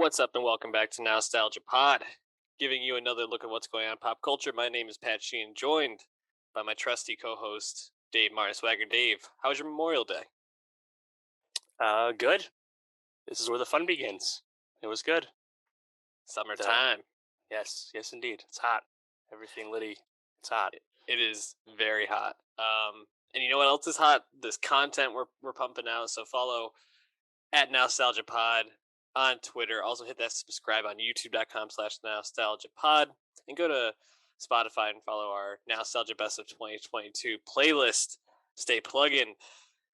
what's up, and welcome back to Nowstalgia Pod, giving you another look at what's going on in pop culture. My name is Pat Sheehan, joined by my trusty co-host, Dave Martin Swagger. Dave, how was your Memorial Day? Good. This is where the fun begins. It was good. Summertime. Yes, indeed. It's hot. Everything litty. It's hot. It is very hot. And you know what else is hot? This content we're pumping out. So follow at Nowstalgia Pod on Twitter. Also hit that subscribe on youtube.com/nostalgiapod. And go to Spotify and follow our Nostalgia Best of 2022 playlist. Stay plugging.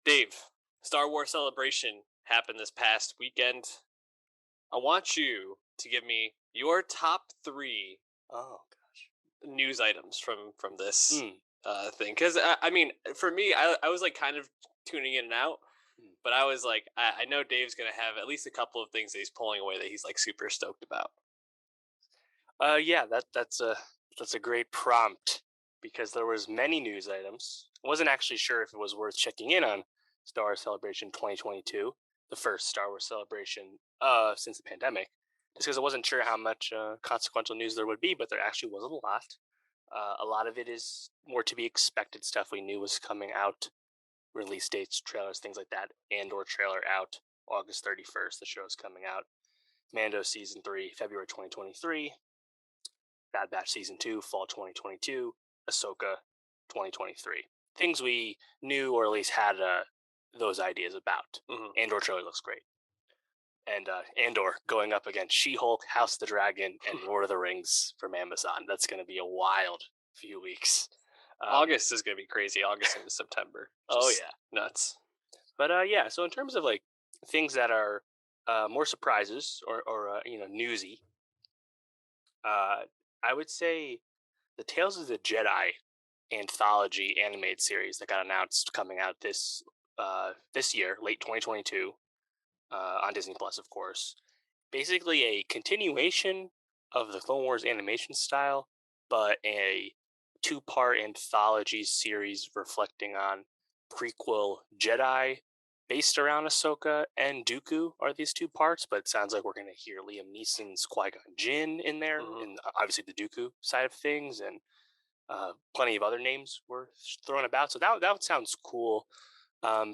Dave, Star Wars Celebration happened this past weekend. I want you to give me your top 3 news items from this thing. Because, I mean, for me, I was like kind of tuning in and out. But I was like, I know Dave's going to have at least a couple of things that he's pulling away that he's like super stoked about. Yeah, that's a great prompt because there was many news items. I wasn't actually sure if it was worth checking in on Star Wars Celebration 2022, the first Star Wars celebration since the pandemic, just because I wasn't sure how much consequential news there would be, but there actually was a lot. A lot of it is more to be expected stuff we knew was coming out. Release dates, trailers, things like that. Andor trailer out August 31st. The show's coming out. Mando Season 3, February 2023. Bad Batch Season 2, Fall 2022. Ahsoka 2023. Things we knew or at least had those ideas about. Andor trailer looks great. And Andor going up against She-Hulk, House of the Dragon, and Lord of the Rings from Amazon. That's going to be a wild few weeks. August is going to be crazy. August into September. Just nuts. But yeah, so in terms of like things that are more surprises or newsy, I would say the Tales of the Jedi anthology animated series that got announced coming out this year, late 2022, on Disney Plus, of course. Basically, a continuation of the Clone Wars animation style, but a 2-part anthology series reflecting on prequel Jedi based around Ahsoka and Dooku are these 2 parts, but it sounds like we're going to hear Liam Neeson's Qui-Gon Jinn in there, and obviously the Dooku side of things, and plenty of other names were thrown about. So that sounds cool.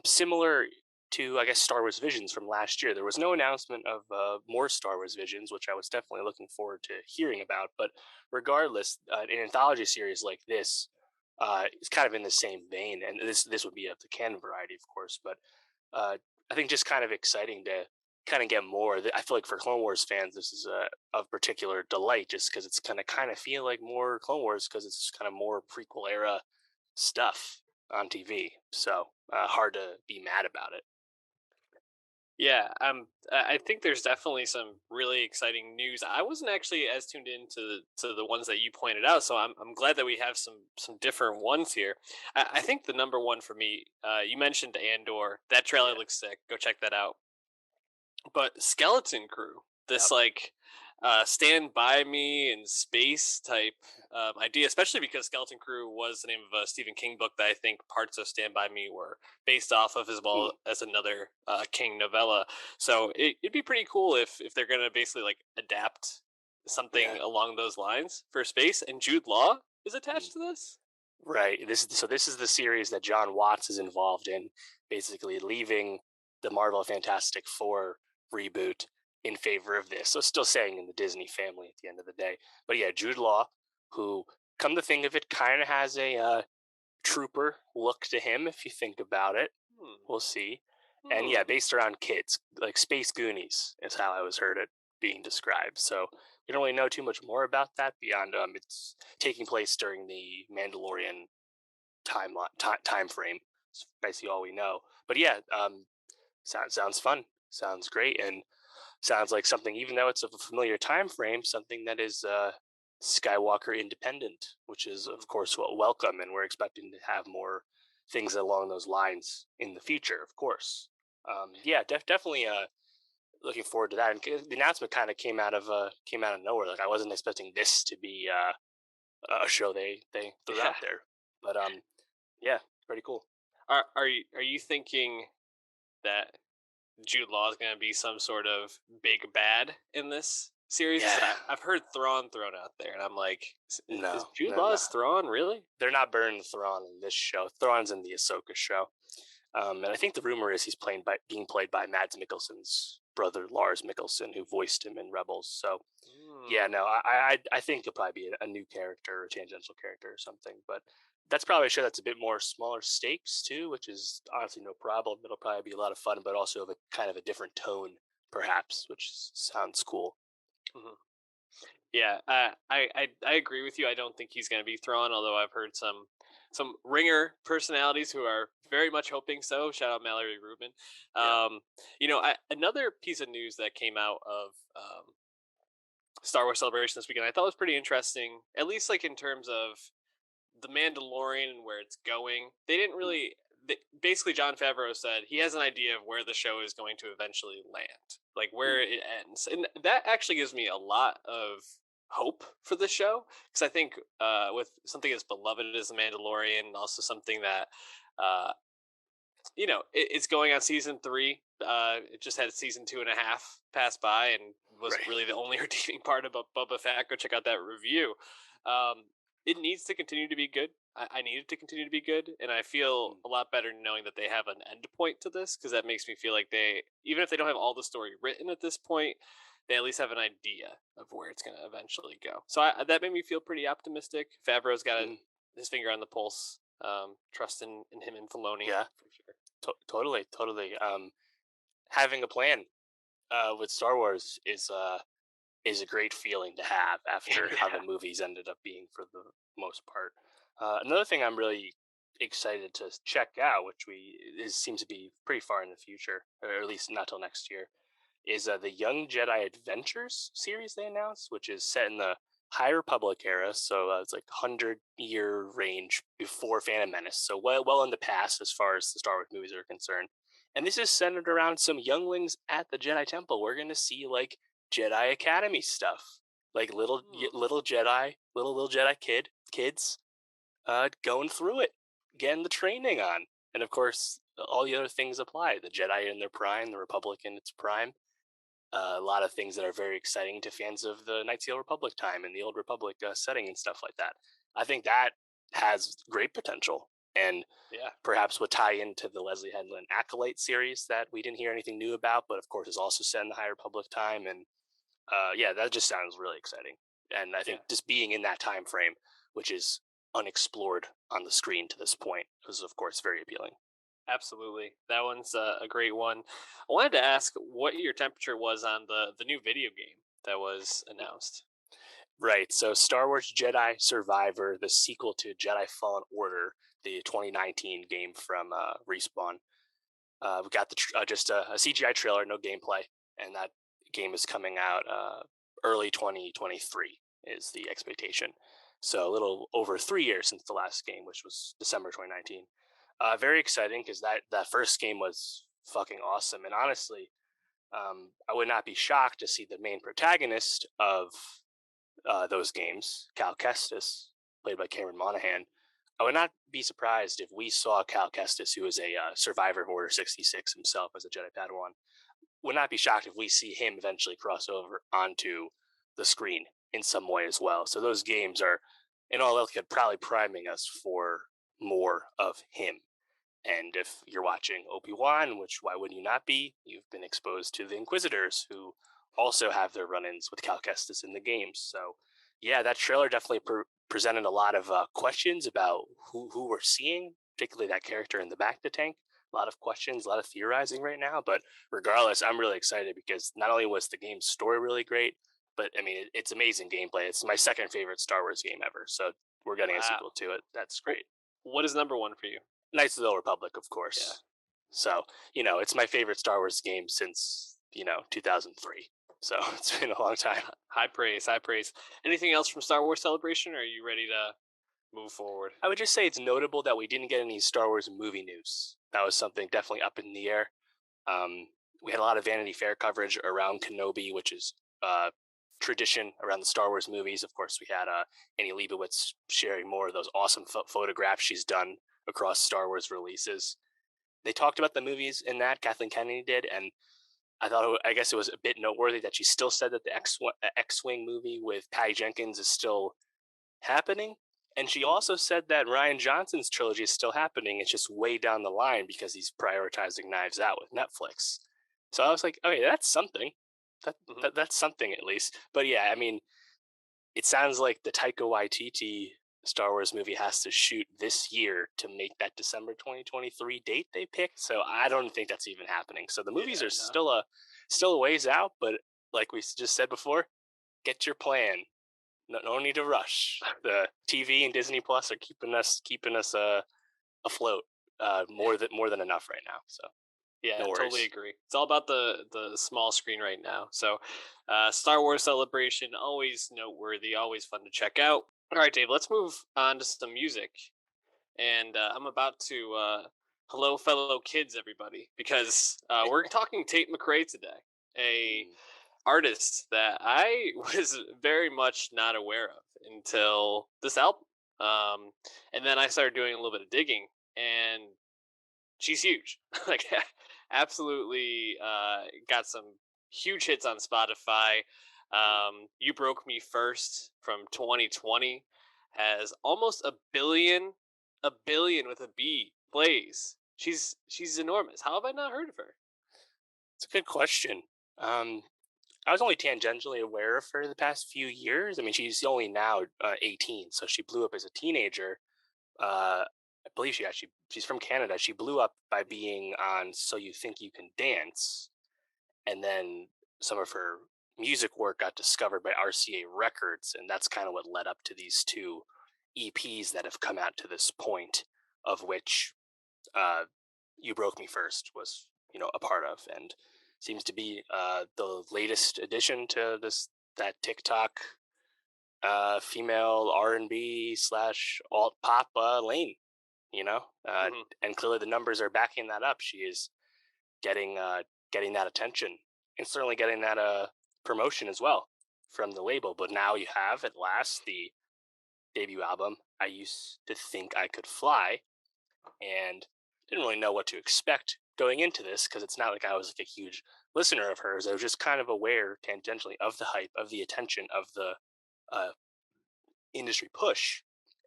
Similar to, I guess, Star Wars Visions from last year. There was no announcement of more Star Wars Visions, which I was definitely looking forward to hearing about. But regardless, an anthology series like this is kind of in the same vein. And this would be of the canon variety, of course. But I think just kind of exciting to kind of get more. I feel like for Clone Wars fans, this is of particular delight just because it's going to kind of feel like more Clone Wars because it's kind of more prequel era stuff on TV. So hard to be mad about it. Yeah, I think there's definitely some really exciting news. I wasn't actually as tuned in to the ones that you pointed out, so I'm glad that we have some different ones here. I think the number one for me, you mentioned Andor. That trailer looks sick. Go check that out. But Skeleton Crew, this Stand By Me in space type idea, especially because Skeleton Crew was the name of a Stephen King book that I think parts of Stand By Me were based off of, as well as another King novella. So it'd be pretty cool if they're going to basically like adapt something along those lines for space. And Jude Law is attached to this? Right. This is the series that John Watts is involved in, basically leaving the Marvel Fantastic Four reboot in favor of this. So still staying in the Disney family at the end of the day. But yeah, Jude Law, who, come to think of it, kind of has a trooper look to him if you think about it. We'll see. And yeah, based around kids, like Space Goonies is how I was heard it being described. So we don't really know too much more about that beyond it's taking place during the Mandalorian time frame. It's basically all we know. But yeah, sounds fun. Sounds great, and sounds like something, even though it's of a familiar time frame, something that is Skywalker independent, which is of course welcome, and we're expecting to have more things along those lines in the future, of course. Yeah, definitely looking forward to that. And the announcement kind of came out of nowhere. Like I wasn't expecting this to be a show they threw out there, but yeah, pretty cool. Are you thinking that Jude Law is going to be some sort of big bad in this series. Yeah. I've heard Thrawn thrown out there, and I'm like, is Jude No. Law's Thrawn really? They're not burning Thrawn in this show. Thrawn's in the Ahsoka show. And I think the rumor is he's being played by Mads Mikkelsen's brother, Lars Mikkelsen, who voiced him in Rebels. So, yeah, no, I think he'll probably be a new character or a tangential character or something. But that's probably a show that's a bit more smaller stakes, too, which is honestly no problem. It'll probably be a lot of fun, but also of a kind of a different tone, perhaps, which sounds cool. Mm-hmm. Yeah, I agree with you. I don't think he's going to be Thrawn, although I've heard some ringer personalities who are very much hoping so. Shout out Mallory Rubin. Another piece of news that came out of Star Wars Celebration this weekend, I thought was pretty interesting. At least like in terms of the Mandalorian and where it's going. They didn't really. Basically, Jon Favreau said he has an idea of where the show is going to eventually land, like where it ends, and that actually gives me a lot of hope for the show, because I think with something as beloved as the Mandalorian, and also something that it's going on season 3. It just had season 2.5 pass by and was really the only redeeming part about Boba Fett. Go check out that review. It needs to continue to be good. I need it to continue to be good, and I feel a lot better knowing that they have an end point to this, because that makes me feel like they, even if they don't have all the story written at this point, they at least have an idea of where it's going to eventually go. So that made me feel pretty optimistic. Favreau's got his finger on the pulse. Trust in him and Filoni. Yeah, for sure. Totally. Having a plan with Star Wars is a great feeling to have after how the movies ended up being for the most part. Another thing I'm really excited to check out, which seems to be pretty far in the future, or at least not till next year, is the Young Jedi Adventures series they announced, which is set in the High Republic era, so it's like 100-year range before Phantom Menace, so well in the past as far as the Star Wars movies are concerned. And this is centered around some younglings at the Jedi Temple. We're going to see like Jedi Academy stuff, like little Jedi, little Jedi kids, going through it, getting the training on, and of course all the other things apply. The Jedi in their prime, the Republic in its prime. A lot of things that are very exciting to fans of the Knights of the Old Republic time and the Old Republic setting and stuff like that. I think that has great potential, and perhaps would tie into the Leslie Headland Acolyte series that we didn't hear anything new about, but of course is also set in the High Republic time. And that just sounds really exciting. And I think just being in that time frame, which is unexplored on the screen to this point, is of course very appealing. Absolutely. That one's a great one. I wanted to ask what your temperature was on the new video game that was announced. Right. So Star Wars Jedi Survivor, the sequel to Jedi Fallen Order, the 2019 game from Respawn. We got just a CGI trailer, no gameplay, and that game is coming out early 2023 is the expectation. So a little over 3 years since the last game, which was December 2019. Very exciting, because that first game was fucking awesome. And honestly, I would not be shocked to see the main protagonist of those games, Cal Kestis, played by Cameron Monaghan. I would not be surprised if we saw Cal Kestis, who is a survivor of Order 66 himself as a Jedi Padawan. Would not be shocked if we see him eventually cross over onto the screen in some way as well. So those games are, in all likelihood, probably priming us for more of him. And if you're watching Obi-Wan, which why would you not be? You've been exposed to the Inquisitors, who also have their run-ins with Cal Kestis in the games. So yeah, that trailer definitely presented a lot of questions about who we're seeing, particularly that character in the back of the tank. A lot of questions, a lot of theorizing right now. But regardless, I'm really excited, because not only was the game's story really great, but I mean, it's amazing gameplay. It's my second favorite Star Wars game ever. So we're getting a sequel to it. That's great. What is number one for you? Knights of the Old Republic, of course. Yeah. So, it's my favorite Star Wars game since, 2003. So it's been a long time. High praise. Anything else from Star Wars Celebration, or are you ready to move forward? I would just say it's notable that we didn't get any Star Wars movie news. That was something definitely up in the air. We had a lot of Vanity Fair coverage around Kenobi, which is tradition around the Star Wars movies. Of course, we had Annie Leibovitz sharing more of those awesome photographs she's done across Star Wars releases. they talked about the movies in that Kathleen Kennedy did, and I guess it was a bit noteworthy that she still said that the X-Wing movie with Patty Jenkins is still happening. And she also said that Ryan Johnson's trilogy is still happening. It's just way down the line because he's prioritizing Knives Out with Netflix. So I was like, okay, that's something. That's something at least. But yeah, I mean, it sounds like the Taika Waititi Star Wars movie has to shoot this year to make that December 2023 date they picked. So I don't think that's even happening. So the movies are still a ways out, but like we just said before, get your plan. No need to rush. The TV and Disney Plus are keeping us afloat more than enough right now. So Yeah, no worries. totally agree. It's all about the small screen right now. So, Star Wars Celebration, always noteworthy, always fun to check out. All right, Dave, let's move on to some music. And I'm about to hello, fellow kids, everybody, because we're talking Tate McRae today, a artist that I was very much not aware of until this album. And then I started doing a little bit of digging, and she's huge. Like, absolutely got some huge hits on Spotify. You Broke Me First from 2020 has almost a billion with a B plays. She's enormous. How have I not heard of her? It's a good question. I was only tangentially aware of her the past few years. I mean, she's only now 18, so she blew up as a teenager. I believe she's from Canada. She blew up by being on So You Think You Can Dance, and then some of her music work got discovered by RCA Records, and that's kind of what led up to these two EPs that have come out to this point, of which You Broke Me First was, a part of, and seems to be the latest addition to that TikTok female R&B / alt pop lane. And clearly the numbers are backing that up. She is getting that attention, and certainly getting that promotion as well from the label. But now you have at last the debut album, I Used to Think I Could Fly, and didn't really know what to expect going into this, because it's not like I was like a huge listener of hers. I was just kind of aware tangentially of the hype, of the attention, of the industry push.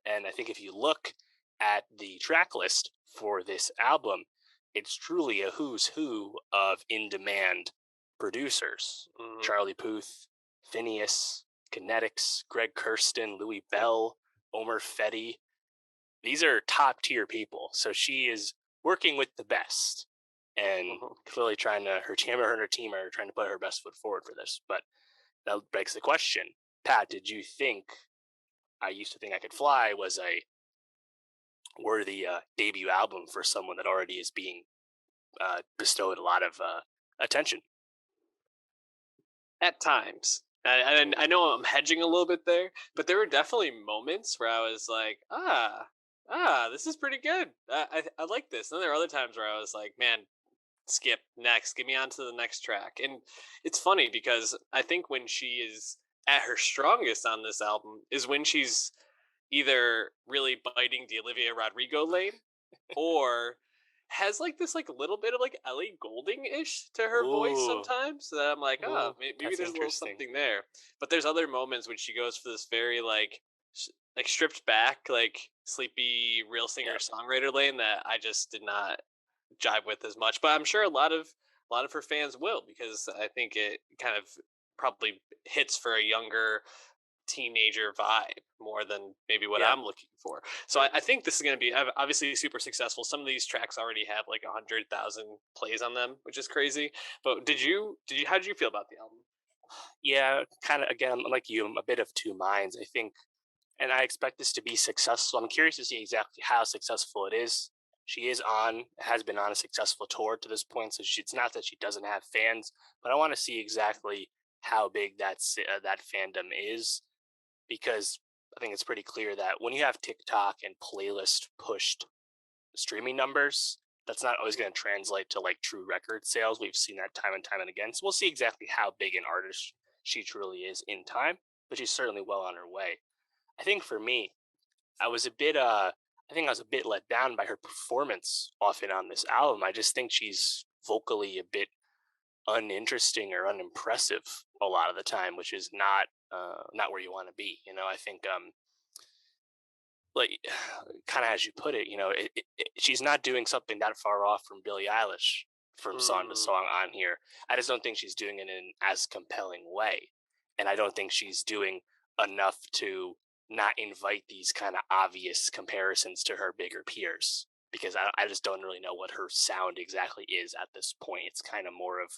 And I think if you look at the track list for this album, it's truly a who's who of in-demand producers. Charlie Puth, Phineas, Kinetics, Greg Kurstin, Louis Bell, Omer Fetty. These are top tier people. So she is working with the best, and clearly her and her team are trying to put her best foot forward for this. But that begs the question, Pat, did you think I Used to Think I Could Fly was a worthy debut album for someone that already is being bestowed a lot of attention? At times. I know I'm hedging a little bit there, but there were definitely moments where I was like, this is pretty good. I like this. And then there are other times where I was like, man, skip next, get me on to the next track. And it's funny because I think when she is at her strongest on this album is when she's either really biting the Olivia Rodrigo lane or has like this like little bit of like Ellie Goulding ish to her voice sometimes. So that I'm like, maybe there's a little something there. But there's other moments when she goes for this very like stripped back, like sleepy real singer songwriter lane that I just did not jive with as much. But I'm sure a lot of her fans will, because I think it kind of probably hits for a younger teenager vibe more than maybe what I'm looking for. So I think this is going to be obviously super successful. Some of these tracks already have like 100,000 plays on them, which is crazy. But how did you feel about the album? Yeah, kind of, again, like you, I'm a bit of two minds. I think, and I expect this to be successful. I'm curious to see exactly how successful it is. She has been on a successful tour to this point, so it's not that she doesn't have fans, but I want to see exactly how big that fandom is, because I think it's pretty clear that when you have TikTok and playlist pushed streaming numbers, that's not always going to translate to like true record sales. We've seen that time and time and again. So we'll see exactly how big an artist she truly is in time, but she's certainly well on her way. I think for me, I was a bit I think I was a bit let down by her performance often on this album. I just think she's vocally a bit uninteresting or unimpressive a lot of the time, which is not where you want to be. I think like kind of as you put it, she's not doing something that far off from Billie Eilish from song to Mm, song on here. I just don't think she's doing it in as compelling way, and I don't think she's doing enough to not invite these kind of obvious comparisons to her bigger peers. Because I just don't really know what her sound exactly is at this point. It's kind of more of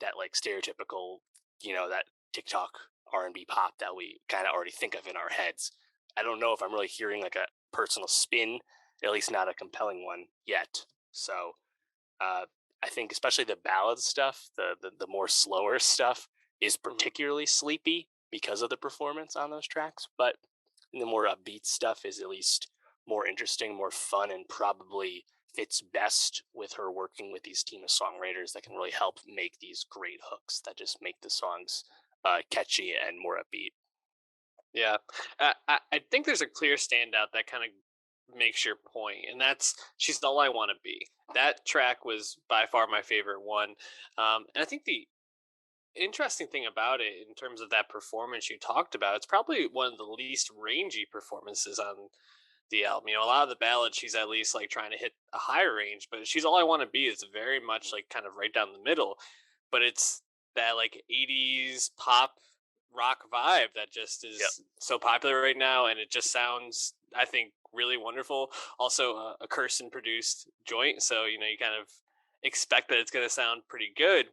that like stereotypical, that TikTok R&B pop that we kind of already think of in our heads. I don't know if I'm really hearing like a personal spin, at least not a compelling one yet. So uh, I think especially the ballad stuff, the more slower stuff, is mhm. particularly sleepy because of the performance on those tracks. But the more upbeat stuff is at least more interesting, more fun, and probably fits best with her working with these team of songwriters that can really help make these great hooks that just make the songs catchy and more upbeat. Yeah, I think there's a clear standout that kind of makes your point, and that's "She's All I Want to Be." That track was by far my favorite one, and I think the interesting thing about it, in terms of that performance you talked about, it's probably one of the least rangy performances on the album. A lot of the ballads, she's at least like trying to hit a higher range, but "She's All I Want to Be" is very much like kind of right down the middle. But it's that like '80s pop rock vibe that just Yep. is so popular right now, and it just sounds, I think, really wonderful. Also, a Kirsten produced joint, so you kind of expect that it's going to sound pretty good.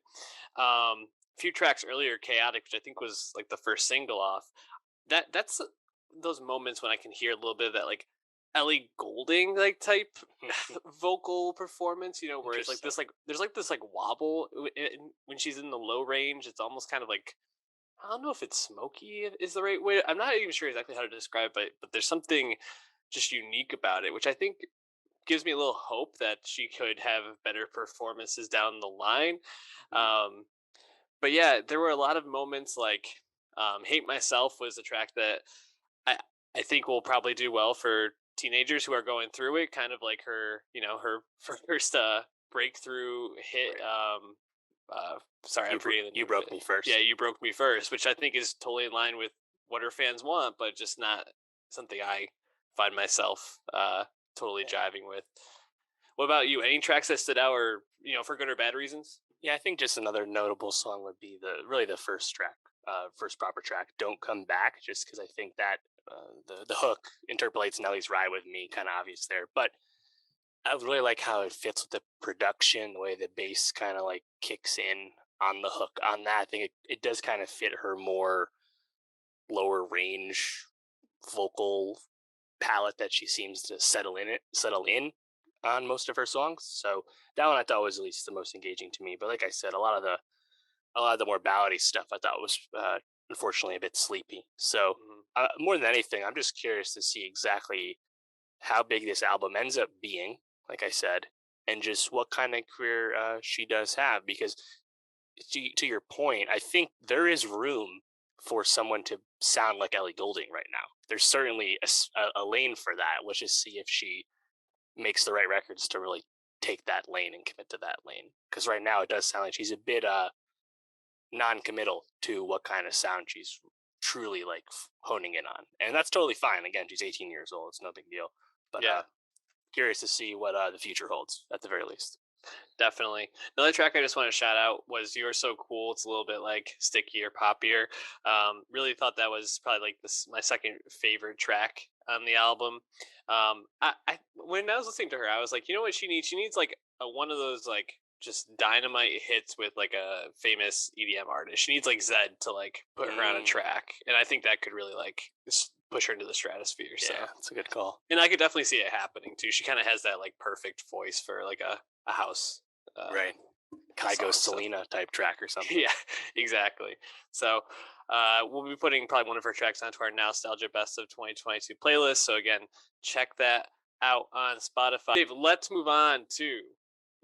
A few tracks earlier, "Chaotic," which I think was like the first single off, that's those moments when I can hear a little bit of that like Ellie Goulding like type vocal performance, where it's like Interesting. this like there's like this like wobble when she's in the low range. It's almost kind of like, I don't know if it's smoky is the right way. I'm not even sure exactly how to describe it, but there's something just unique about it, which I think gives me a little hope that she could have better performances down the line. Mhm. Um, but yeah, there were a lot of moments like "Hate Myself" was a track that I I think will probably do well for teenagers who are going through it. Kind of like her, her first breakthrough hit. Right. Sorry, I'm forgetting the You name of broke it. me Yeah, first. "You Broke Me First," which I think is totally in line with what her fans want, but just not something I find myself totally Yeah. jiving with. What about you? Any tracks that stood out, or for good or bad reasons? Yeah, I think just another notable song would be the first track, first proper track, "Don't Come Back," just because I think that the hook interpolates Nelly's "Ride with Me," kind of obvious there. But I really like how it fits with the production, the way the bass kind of like kicks in on the hook on that. I think it does kind of fit her more lower range vocal palette that she seems to settle in on most of her songs. So that one I thought was at least the most engaging to me. But like I said, a lot of the more ballady stuff I thought was unfortunately a bit sleepy. So Mhm. more than anything, I'm just curious to see exactly how big this album ends up being. Like I said, and just what kind of career she does have. Because to your point, I think there is room for someone to sound like Ellie Goulding right now. There's certainly a lane for that. Let's just see if she makes the right records to really take that lane and commit to that lane. Because right now it does sound like she's a bit non-committal to what kind of sound she's truly like honing in on, and that's totally fine. Again, she's 18 years old; it's no big deal. But Yeah. curious to see what the future holds at the very least. Definitely. Another track I just want to shout out was "You're So Cool." It's a little bit like stickier, poppier. Really thought that was probably like my second favorite track on the album. When I was listening to her, I was like, you know what she needs? She needs like one of those like just dynamite hits with like a famous EDM artist. She needs like Zed to like put her on a Mm, track, and I think that could really like push her into the stratosphere. So, yeah, that's a good call. and I could definitely see it happening too. She kind of has that like perfect voice for like a house uh, Right, Kygo song. So Selena type track or something. yeah, exactly. So we'll be putting probably one of her tracks onto our Nostalgia Best of 2022 playlist. So again, check that out on Spotify. Dave, let's move on to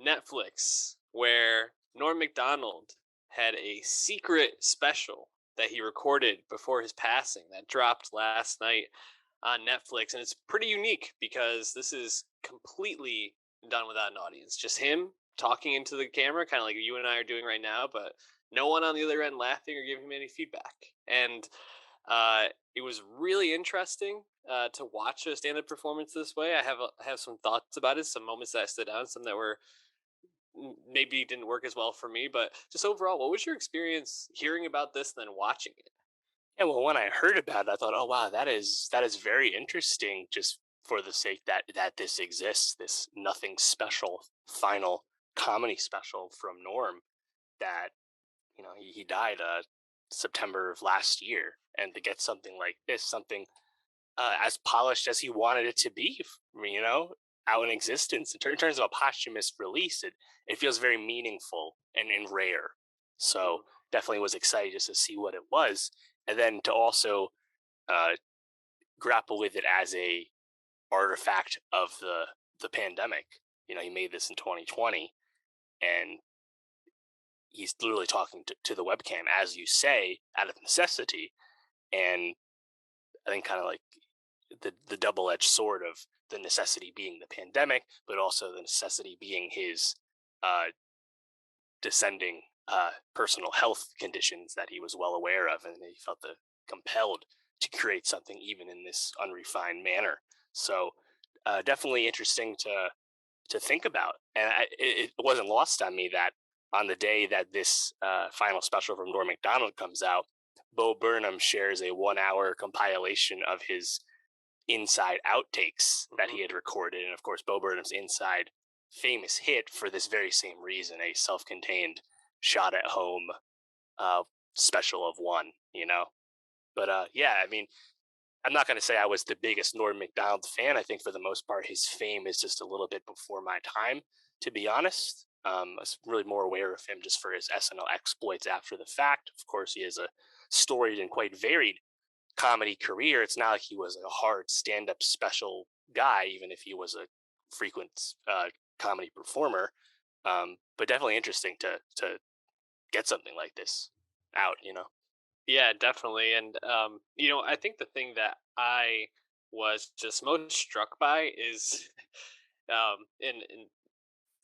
Netflix, where Norm Macdonald had a secret special that he recorded before his passing that dropped last night on Netflix, and it's pretty unique because this is completely done without an audience. Just him talking into the camera, kind of like you and I are doing right now, but no one on the other end laughing or giving him any feedback. And it was really interesting to watch a stand-up performance this way. I have some thoughts about it, some moments that stood out, some that were maybe didn't work as well for me. But just overall, what was your experience hearing about this and then watching it? Yeah, well, when I heard about it, I thought, oh wow, that is very interesting. Just for the sake that this exists, this nothing special final comedy special from Norm that he died September of last year, and to get something like this, something as polished as he wanted it to be, out in existence. In terms of a posthumous release, it feels very meaningful and rare. So Mm. definitely was excited just to see what it was, and then to also uh, grapple with it as a artifact of the pandemic. He made this in 2020, and he's literally talking to the webcam, as you say, out of necessity. And I think kind of like the double edged sword of the necessity being the pandemic, but also the necessity being his uh, descending personal health conditions that he was well aware of, and he felt compelled to create something even in this unrefined manner. So definitely interesting to think about, and it wasn't lost on me that on the day that this final special from Norm Macdonald comes out, Bo Burnham shares a 1 hour compilation of his inside outtakes that Mhm. he had recorded. And of course, Bo Burnham's inside famous hit for this very same reason, a self-contained shot at home uh, special of one. But yeah, I mean, I'm not going to say I was the biggest Norm Macdonald fan. I think for the most part, his fame is just a little bit before my time, to be honest. I was really more aware of him just for his SNL exploits after the fact. Of course, he has a storied and quite varied comedy career. It's not like he was a hard stand-up special guy, even if he was a frequent comedy performer. But definitely interesting to get something like this out. Yeah, definitely. And I think the thing that I was just most struck by is in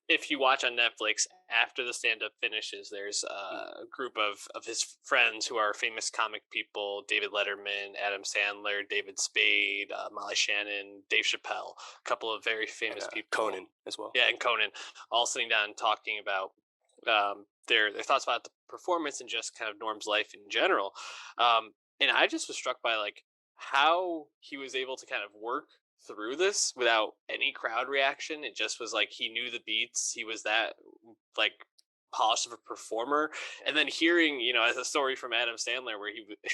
if you watch on Netflix after the stand up finishes, there's Mm. a group of his friends who are famous comic people: David Letterman, Adam Sandler, David Spade, Molly Shannon, Dave Chappelle, a couple of very And famous people. Conan as well. Yeah, and Conan, all sitting down and talking about their thoughts about the performance and just kind of Norm's life in general. And I just was struck by like how he was able to kind of work through this without any crowd reaction. It just was like he knew the beats. He was that like polished of a performer. And then hearing, as a story from Adam Sandler where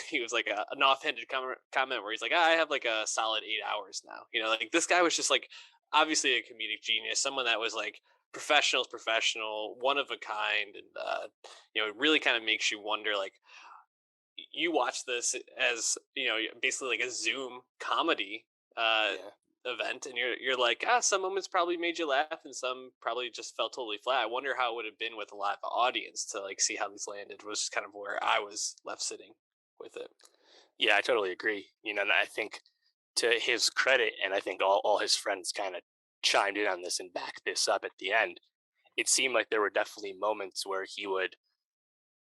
he was like an offhanded comment where he's like, I have like a solid 8 hours now. Like this guy was just like obviously a comedic genius, someone that was like professional, one of a kind, and it really kind of makes you wonder like you watch this as basically like a Zoom comedy uh Yeah. event, and you're like, some moments probably made you laugh and some probably just felt totally flat. I wonder how it would have been with a live audience to like see how these landed. Was just kind of where I was left sitting with it. Yeah, I totally agree. And I think to his credit, and I think all his friends kind of chimed in on this and backed this up at the end. It seemed like there were definitely moments where he would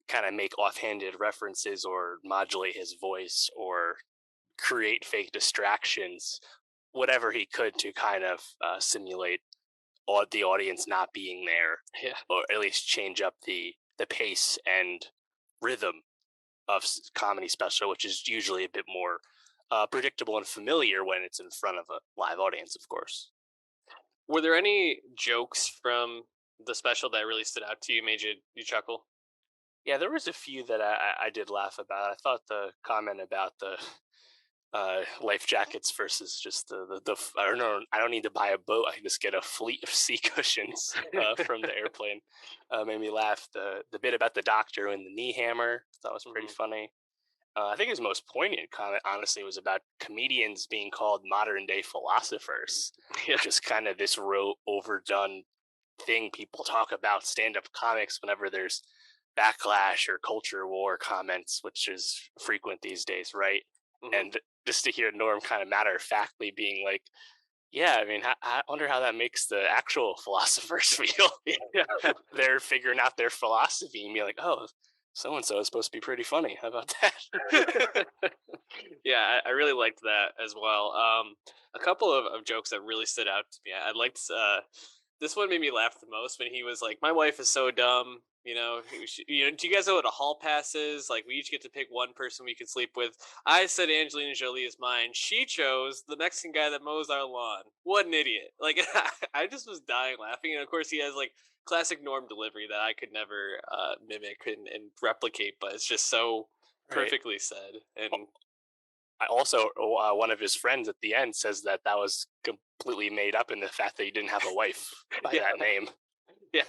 kind of make offhanded references or modulate his voice or create fake distractions, whatever he could to kind of simulate the audience not being there, Yeah. or at least change up the pace and rhythm of comedy special, which is usually a bit more predictable and familiar when it's in front of a live audience, of course. Were there any jokes from the special that really stood out to you, made you chuckle? Yeah, there was a few that I did laugh about. I thought the comment about the life jackets versus just I don't know. I don't need to buy a boat. I can just get a fleet of sea cushions from the airplane. Made me laugh. The bit about the doctor and the knee hammer, that was pretty Mhm. funny. I think his most poignant comment, honestly, was about comedians being called modern day philosophers, Yeah. which is kind of this overdone thing people talk about stand up comics whenever there's backlash or culture war comments, which is frequent these days, right? Hmm. And just to hear Norm kind of matter of factly being like, yeah, I mean, I wonder how that makes the actual philosophers feel. Yeah. They're figuring out their philosophy and be like, oh, so and so is supposed to be pretty funny. How about that? Yeah, I really liked that as well. A couple of jokes that really stood out to me. I liked this one made me laugh the most when he was like, "My wife is so dumb." Do you guys know what a hall pass is? Like, we each get to pick one person we could sleep with. I said Angelina Jolie is mine. She chose the Mexican guy that mows our lawn. What an idiot! Like, I just was dying laughing. And of course, he has like classic Norm delivery that I could never mimic and replicate, but it's just so Right. perfectly said. And I also, one of his friends at the end says that that was completely made up in the fact that he didn't have a wife by yeah, that name. yeah.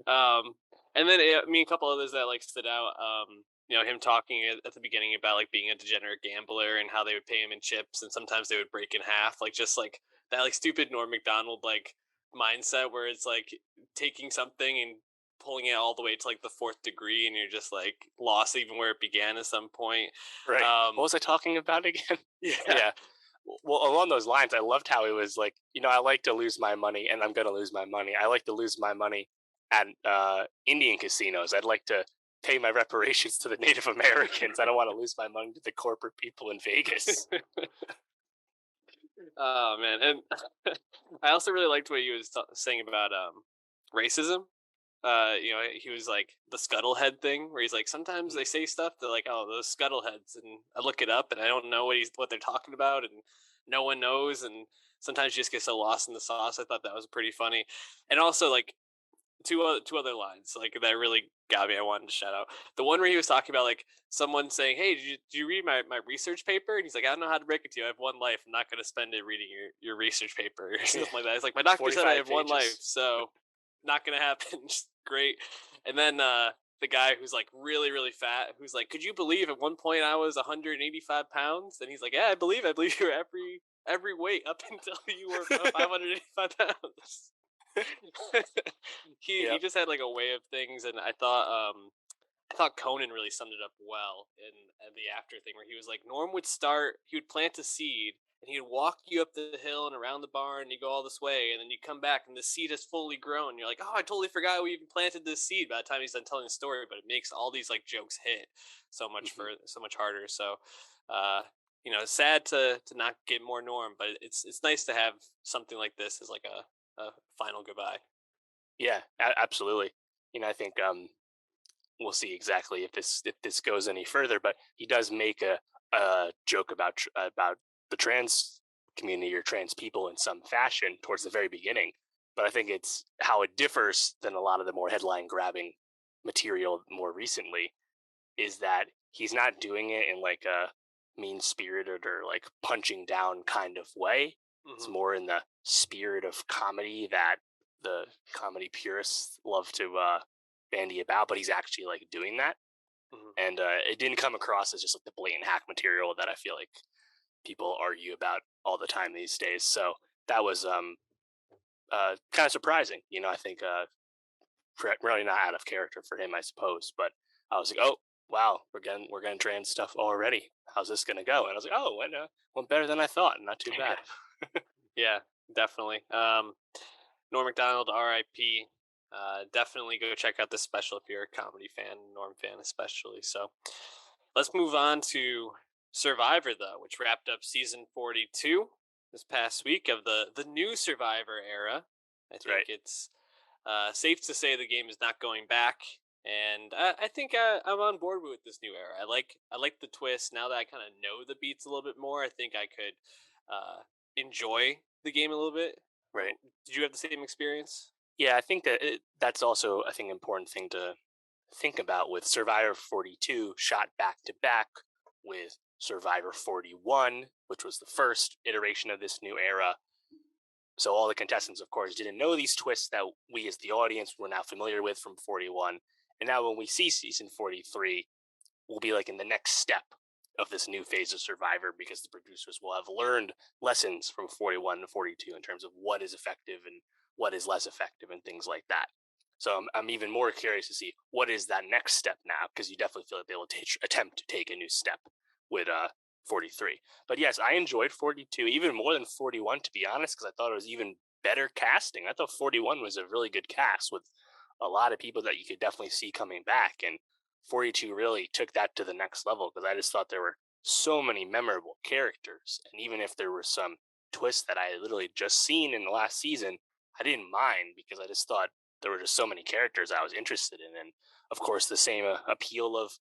Um, and then a couple others that like stood out. Him talking at the beginning about like being a degenerate gambler and how they would pay him in chips, and sometimes they would break in half, like just like that like stupid Norm Macdonald like mindset where it's like taking something and pulling it all the way to like the fourth degree, and you're just like lost even where it began at some point. Right. What Um, was I talking about again? yeah, Yeah. Well, along those lines, I loved how he was like, I like to lose my money and I'm going to lose my money. I like to lose my money at Indian casinos. I'd like to pay my reparations to the Native Americans. I don't want to lose my money to the corporate people in Vegas. oh man, and I also really liked what he was saying about racism. He was like the scuttlehead thing, where he's like, sometimes they say stuff that like, oh, those scuttleheads, and I look it up and I don't know what they're talking about, and no one knows, and sometimes you just get so lost in the sauce. I thought that was pretty funny, and also like two other lines like that really got me. I wanted to shout out the one where he was talking about like someone saying, "Hey, did you read my research paper?" And he's like, "I don't know how to break it to you. I have one life. I'm not going to spend it reading your research paper or Yeah. something like that." It's like, my doctor said I 45 have one life, pages. so not going to happen. Just great. And then the guy who's like really really fat, who's like, "Could you believe at one point I was 185 pounds?" And he's like, "Yeah, I believe. I believe you were every weight up until you were 585 pounds." he Yep. just had like a way of things, and I thought Conan really summed it up well in the after thing, where he was like, Norm would start, he would plant a seed, and he'd walk you up the hill and around the barn, and you go all this way, and then you come back, and the seed has fully grown. You're like, oh, I totally forgot we even planted this seed by the time he's done telling the story, but it makes all these like jokes hit so much harder. So, sad to not get more Norm, but it's nice to have something like this as like a final goodbye. Yeah, absolutely. I think we'll see exactly if this goes any further. But he does make a joke about the trans community or trans people in some fashion towards the very beginning. But I think it's how it differs than a lot of the more headline grabbing material more recently is that he's not doing it in like a mean spirited or like punching down kind of way. It's Hmm. more in the spirit of comedy that the comedy purists love to bandy about, but he's actually like doing that. Hmm. And it didn't come across as just like the blatant hack material that I feel like people argue about all the time these days. So that was kind of surprising. I think really not out of character for him, I suppose. But I was like, oh wow, we're getting trans stuff already. How's this gonna go? And I was like, oh, went better than I thought. Not too bad. Yeah, definitely. Norm Macdonald, R.I.P. Definitely go check out this special if you're a comedy fan, Norm fan especially. So let's move on to Survivor, though, which wrapped up season 42 this past week of the new Survivor era. I think Right. it's safe to say the game is not going back, and I think I'm on board with this new era. I like the twist now that I kind of know the beats a little bit more. I think I could enjoy the game a little bit. Right. Did you have the same experience? Yeah, I think that's also I think an important thing to think about with Survivor 42 shot back to back with Survivor 41, which was the first iteration of this new era. So all the contestants, of course, didn't know these twists that we as the audience were now familiar with from 41. And now when we see season 43, we'll be like in the next step of this new phase of Survivor because the producers will have learned lessons from 41 to 42 in terms of what is effective and what is less effective and things like that. So I'm even more curious to see what is that next step now because you definitely feel like they will attempt to take a new step with 43. But yes, I enjoyed 42 even more than 41, to be honest, because I thought it was even better casting. I thought 41 was a really good cast with a lot of people that you could definitely see coming back. And 42 really took that to the next level because I just thought there were so many memorable characters. And even if there were some twists that I had literally just seen in the last season, I didn't mind because I just thought there were just so many characters I was interested in. And of course, the same appeal of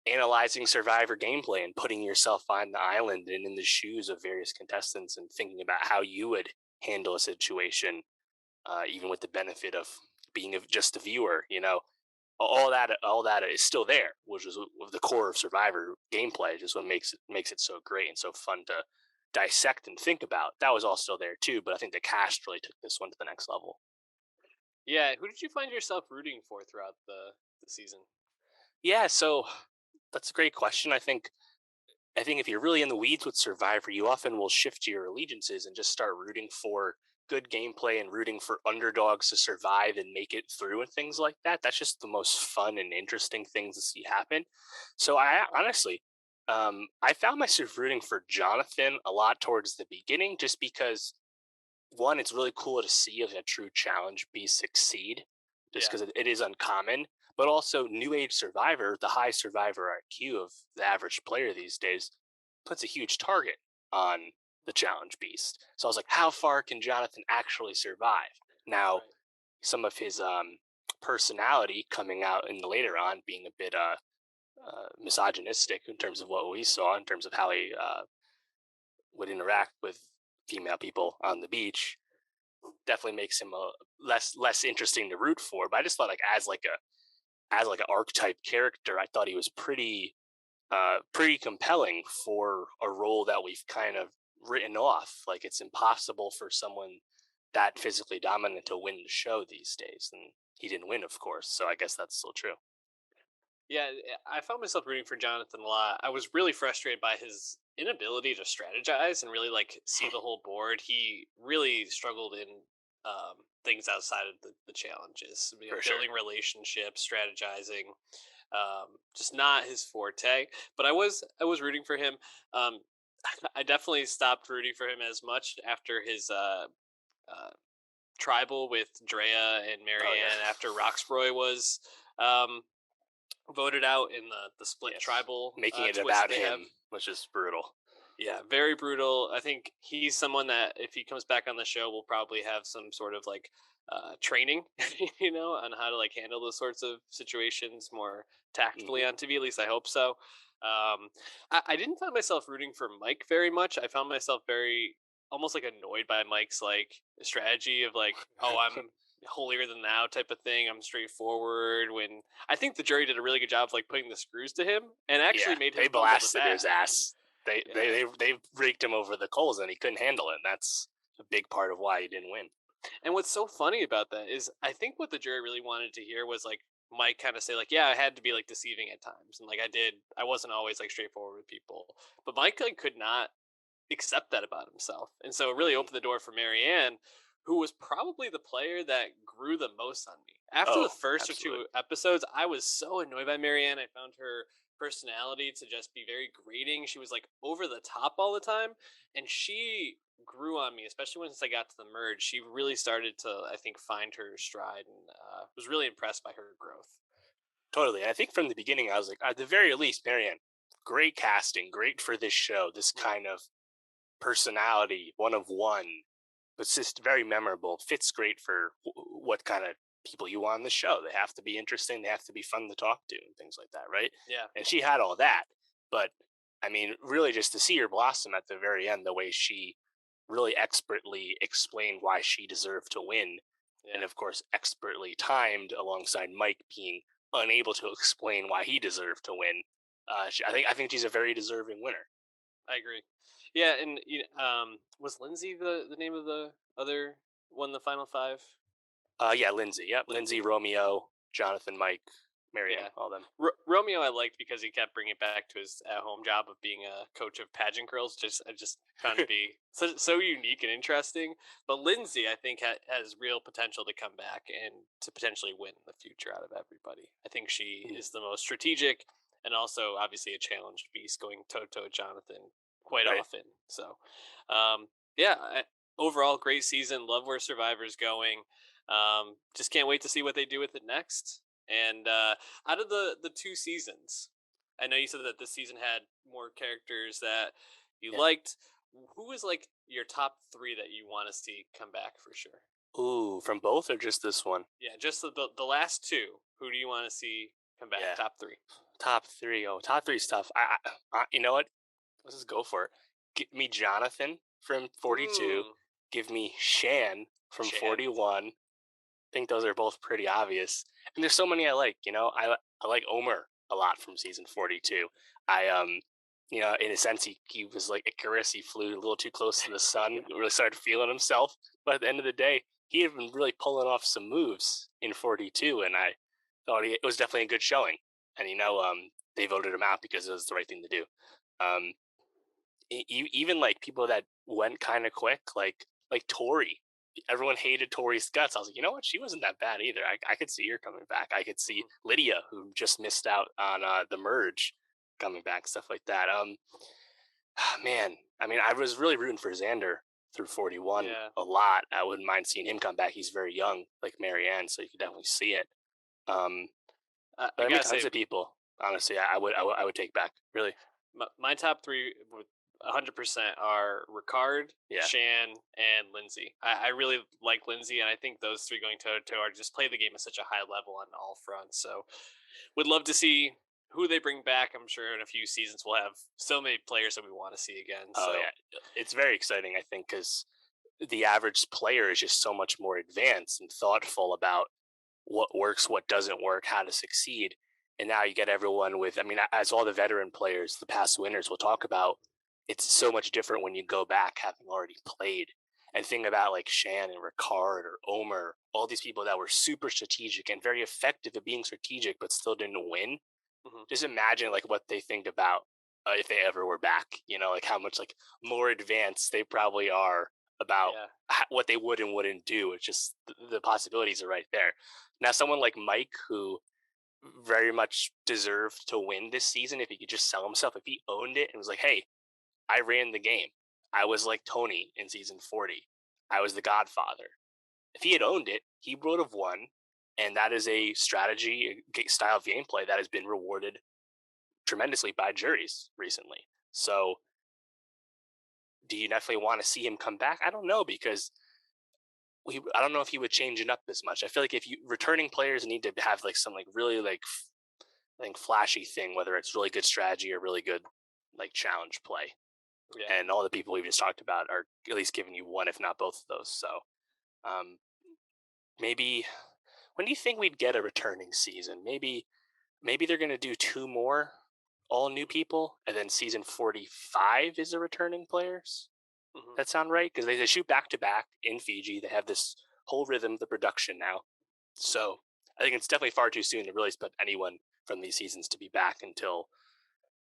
analyzing Survivor gameplay and putting yourself on the island and in the shoes of various contestants and thinking about how you would handle a situation, even with the benefit of being just a viewer. All that is still there, which is the core of Survivor gameplay. Just what makes it so great and so fun to dissect and think about. That was all still there too, but I think the cast really took this one to the next level. Yeah, who did you find yourself rooting for throughout the season? Yeah, so that's a great question. I think if you're really in the weeds with Survivor, you often will shift your allegiances and just start rooting for good gameplay and rooting for underdogs to survive and make it through and things like that. That's just the most fun and interesting things to see happen. So I honestly, I found myself rooting for Jonathan a lot towards the beginning, just because one, it's really cool to see a true challenge beast succeed, just Yeah, because it is uncommon. But also, New Age Survivor, the high Survivor IQ of the average player these days, puts a huge target on the challenge beast. So I was like, how far can Jonathan actually survive? Now, right. some of his personality coming out in the later on being a bit misogynistic in terms of what we saw, in terms of how he would interact with female people on the beach, definitely makes him a less interesting to root for. But I just thought, like, as like an archetype character, I thought he was pretty compelling for a role that we've kind of written off. Like, it's impossible for someone that physically dominant to win the show these days, and he didn't win, of course. So I guess that's still true. Yeah, I found myself rooting for Jonathan a lot. I was really frustrated by his inability to strategize and really like see the whole board. He really struggled in things outside of the challenges, For sure. building relationships, strategizing. Just not his forte. But I was rooting for him. Um, I definitely stopped rooting for him as much after his uh, tribal with Drea and Oh yeah. Marianne after Roxbroy was um, voted out in the split Yes. tribal Making it twist about they have. him was just brutal. Yeah, very brutal. I think he's someone that if he comes back on the show, we'll probably have some sort of like training, on how to like handle those sorts of situations more tactfully Hmm. on TV. At least I hope so. I didn't find myself rooting for Mike very much. I found myself very almost like annoyed by Mike's like strategy of like, oh, I'm holier than thou type of thing. I'm straightforward. When I think the jury did a really good job of like putting the screws to him and actually Yeah, made him they fumble the blasted his bag. ass. They Yeah. they they they raked him over the coals, and he couldn't handle it. That's a big part of why he didn't win. And what's so funny about that is I think what the jury really wanted to hear was like Mike kind of say like, yeah, I had to be like deceiving at times, and like I wasn't always like straightforward with people, but Mike like could not accept that about himself, and so it really Hmm. opened the door for Marianne, who was probably the player that grew the most on me. After the Oh, first or absolutely. two episodes, I was so annoyed by Marianne. I found her personality to just be very grating. She was like over the top all the time, and she grew on me, especially once I got to the merge. She really started to, I think, find her stride, and was really impressed by her growth. Totally. And I think from the beginning, I was like, at the very least, Marianne, great casting, great for this show. This Mm, kind of personality, one of one, but it's just very memorable. Fits great for what kind of people you want on the show. They have to be interesting. They have to be fun to talk to and things like that, right? yeah, And she had all that. But I mean, really, just to see her blossom at the very end, the way she really expertly explained why she deserved to win, and yeah, of course, expertly timed alongside Mike being unable to explain why he deserved to win. I think she's a very deserving winner. I agree. Yeah, and was Lindsay the name of the other one, the final five? Yeah, Lindsay. Yep, Lindsay, Lindsay. Romeo, Jonathan, Mike, Marianne, Yeah. all them. Romeo I liked because he kept bringing it back to his at-home job of being a coach of pageant girls. I just found to be so unique and interesting. But Lindsay, I think, has real potential to come back and to potentially win in the future out of everybody. I think she Mm. is the most strategic and also obviously a challenged beast going toe to toe with Jonathan quite Right. often. So, yeah, overall great season. Love where Survivor's going. Just can't wait to see what they do with it next. And out of the 2 seasons, I know you said that this season had more characters that you Yeah. liked. Who is like your top 3 that you want to see come back for sure? Ooh, from both or just this one? Yeah, just the last 2. Who do you want to see come back? Yeah. Top 3. Top three. Oh, top three stuff. You know what? Let's just go for it. Give me Jonathan from 42. Mm, Give me Shan from Shan. 41. I think those are both pretty obvious. And there's so many I like. I like Omer a lot from season 42. I in a sense, he was like Icarus. He flew a little too close to the sun. Really started feeling himself. But at the end of the day, he had been really pulling off some moves in 42, and I thought it was definitely a good showing. And they voted him out because it was the right thing to do. Um, Even like people that went kind of quick, like Tori. Everyone hated Tori's guts. I was like, you know what? She wasn't that bad either. I could see her coming back. I could see Lydia, who just missed out on the merge, coming back, stuff like that. Man, I mean, I was really rooting for Xander through 41 Yeah. a lot. I wouldn't mind seeing him come back. He's very young, like Marianne, so you could definitely see it. Um, I but I mean, gotta say, tons of people. Honestly, I would take back. Really, my top 3 with 100% are Ricard, yeah. Shan, and Lindsay. I really like Lindsay, and I think those 3 going toe to toe are just play the game at such a high level on all fronts. So, would love to see who they bring back. I'm sure in a few seasons we'll have so many players that we want to see again. Oh So, yeah, it's very exciting. I think because the average player is just so much more advanced and thoughtful about what works, what doesn't work, how to succeed. And now you get everyone with, I mean, as all the veteran players, the past winners will talk about, it's so much different when you go back having already played. And think about like Shan and Ricard or Omer, all these people that were super strategic and very effective at being strategic, but still didn't win. mhm. Just imagine like what they think about if they ever were back. Like how much like more advanced they probably are about Yeah, what they would and wouldn't do. It's just the possibilities are right there. Now, someone like Mike, who very much deserved to win this season, if he could just sell himself, if he owned it and was like, "Hey, I ran the game. I was like Tony in season 40. I was the Godfather." If he had owned it, he would have won. And that is a strategy style of gameplay that has been rewarded tremendously by juries recently. So, do you definitely want to see him come back? I don't know because I don't know if he would change it up as much. I feel like if you returning players need to have like some like really like I think flashy thing, whether it's really good strategy or really good like challenge play. yeah. And all the people we've just talked about are at least giving you one, if not both of those. So um, maybe when do you think we'd get a returning season? Maybe they're gonna do 2 more all new people, and then season 45 is the returning players. Mhm. That sound right? Because they shoot back to back in Fiji. They have this whole rhythm, the production now. So I think it's definitely far too soon to really expect anyone from these seasons to be back until,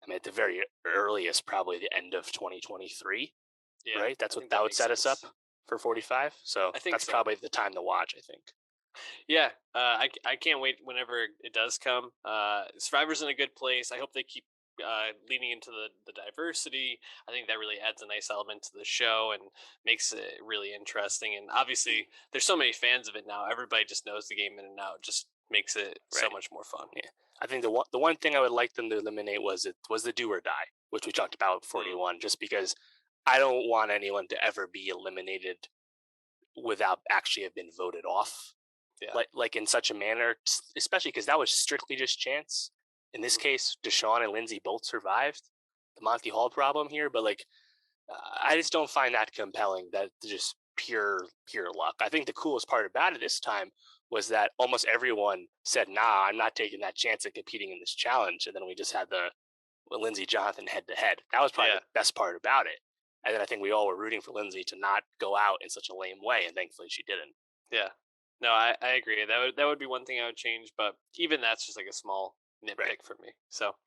I mean, at the very earliest, probably the end of 2023, Yeah, right? That's I what think that that would makes set us up sense. for 45. So I think that's so. probably the time to watch, I think. Yeah, I can't wait whenever it does come. Survivor's in a good place. I hope they keep leaning into the diversity. I think that really adds a nice element to the show and makes it really interesting. And Mm, obviously, there's so many fans of it now. Everybody just knows the game in and out. Just makes it so right. much more fun. Yeah. I think the one thing I would like them to eliminate was the do or die, which we talked about with Mm, 41, just because I don't want anyone to ever be eliminated without actually have been voted off, yeah. like in such a manner, especially because that was strictly just chance. In this Mhm. case, Deshaun and Lindsay both survived the Monty Hall problem here, but like I just don't find that compelling. That just pure luck. I think the coolest part about it this time was that almost everyone said, "Nah, I'm not taking that chance at competing in this challenge." And then we just had the Lindsay Jonathan head to head. That was probably Yeah. the best part about it. And then I think we all were rooting for Lindsay to not go out in such a lame way, and thankfully she didn't. Yeah. No, I agree. That would be one thing I would change, but even that's just like a small Right. nitpick for me. So,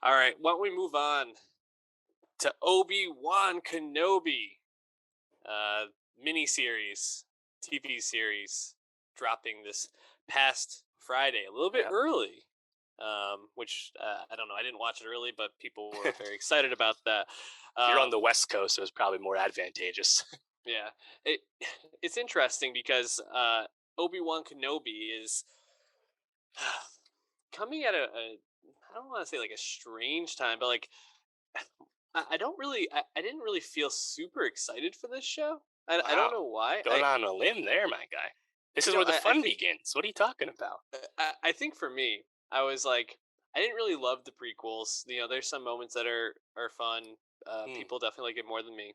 all right, why don't we move on to Obi-Wan Kenobi, uh, miniseries, TV series, dropping this past Friday, a little bit Yeah. early. which I don't know. I didn't watch it early, but people were very excited about that. If you're on Um, the West Coast, it was probably more advantageous. yeah, it it's interesting because Obi-Wan Kenobi is coming at a I don't want to say like a strange time, but like I don't really I didn't really feel super excited for this show. I don't Wow. know why. Going on a limb there, my guy. This is where the I fun think begins. What are you talking about? I think for me, I was like, I didn't really love the prequels. You know, there's some moments that are fun. Hmm. People definitely like it more than me.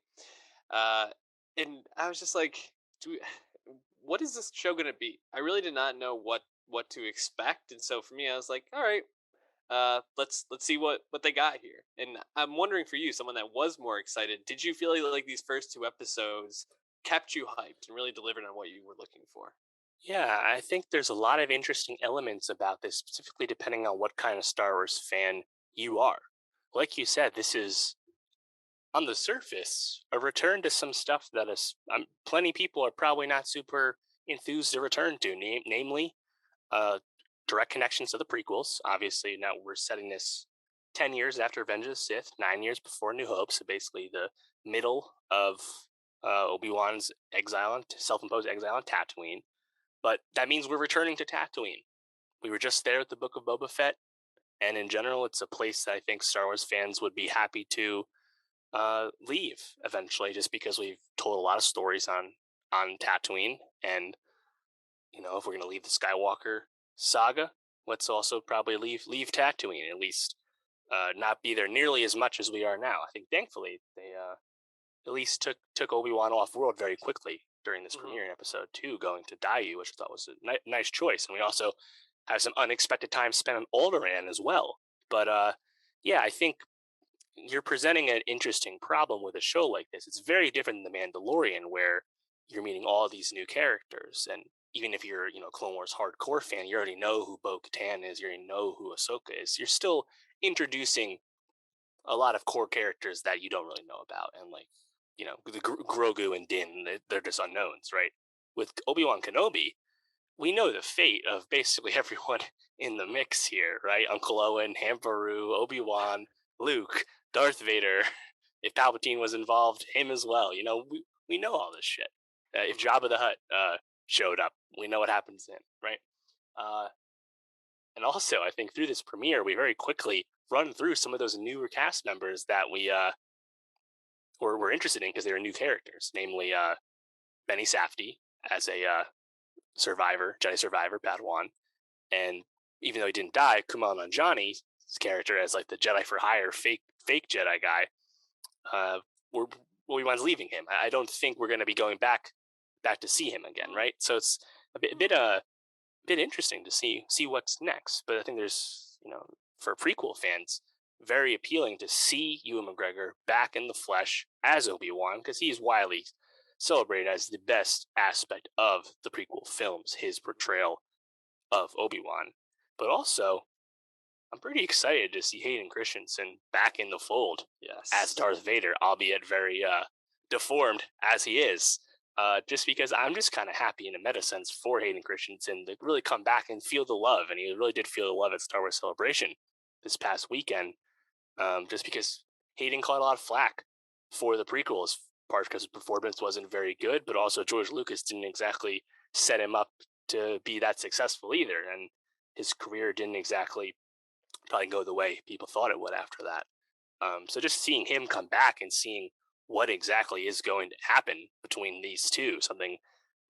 Uh, and I was just like, do we, what is this show gonna be? I really did not know what to expect, and so for me, I was like, all right, let's see what they got here. And I'm wondering for you, someone that was more excited, did you feel like these first two episodes kept you hyped and really delivered on what you were looking for? Yeah, I think there's a lot of interesting elements about this, specifically depending on what kind of Star Wars fan you are. Like you said, this is on the surface a return to some stuff that is plenty people are probably not super enthused to return to, namely uh, direct connections to the prequels. Obviously, now we're setting this 10 years after Revenge of the Sith, 9 years before New Hope, so basically the middle of Obi-Wan's self-imposed exile on Tatooine. But that means we're returning to Tatooine. We were just there with the Book of Boba Fett, and in general, it's a place that I think Star Wars fans would be happy to leave eventually, just because we've told a lot of stories on Tatooine, and if we're gonna leave the Skywalker saga, let's also probably leave Tatooine, at least not be there nearly as much as we are now. I think thankfully they at least took Obi-Wan off world very quickly during this Hmm. premiere episode too, going to Daiyu, which I thought was a nice choice. And we also have some unexpected time spent on Alderaan as well. But yeah, I think you're presenting an interesting problem with a show like this. It's very different than The Mandalorian, where you're meeting all these new characters, and even if you're Clone Wars hardcore fan, you already know who Bo-Katan is, you already know who Ahsoka is. You're still introducing a lot of core characters that you don't really know about, and like the Grogu and Din, they're just unknowns, right? With Obi-Wan Kenobi, we know the fate of basically everyone in the mix here, right? Uncle Owen, Hamperu, Obi-Wan, Luke, Darth Vader. If Palpatine was involved, him as well. We know all this shit. If Hmm. Jabba the Hutt showed up, we know what happens then, right? Uh, and also, I think through this premiere, we very quickly run through some of those newer cast members that we were interested in because they were new characters, namely Benny Safdie as a Jedi survivor, Padawan, and even though he didn't die, Kumail Nanjiani's character as like the Jedi for hire, fake Jedi guy, uh, we're Obi-Wan's leaving him. I don't think we're going to be going back to see him again, right? So it's a bit interesting to see what's next. But I think there's for prequel fans, very appealing to see Ewan McGregor back in the flesh as Obi-Wan, because he's widely celebrated as the best aspect of the prequel films, his portrayal of Obi-Wan. But also, I'm pretty excited to see Hayden Christensen back in the fold as Yes. Darth Vader, albeit very deformed as he is. Just because I'm just kind of happy in a meta sense for Hayden Christensen to really come back and feel the love, and he really did feel the love at Star Wars Celebration this past weekend. Just because Hayden caught a lot of flack for the prequels, part because his performance wasn't very good, but also George Lucas didn't exactly set him up to be that successful either, and his career didn't exactly probably go the way people thought it would after that. So just seeing him come back and seeing what exactly is going to happen between these two, something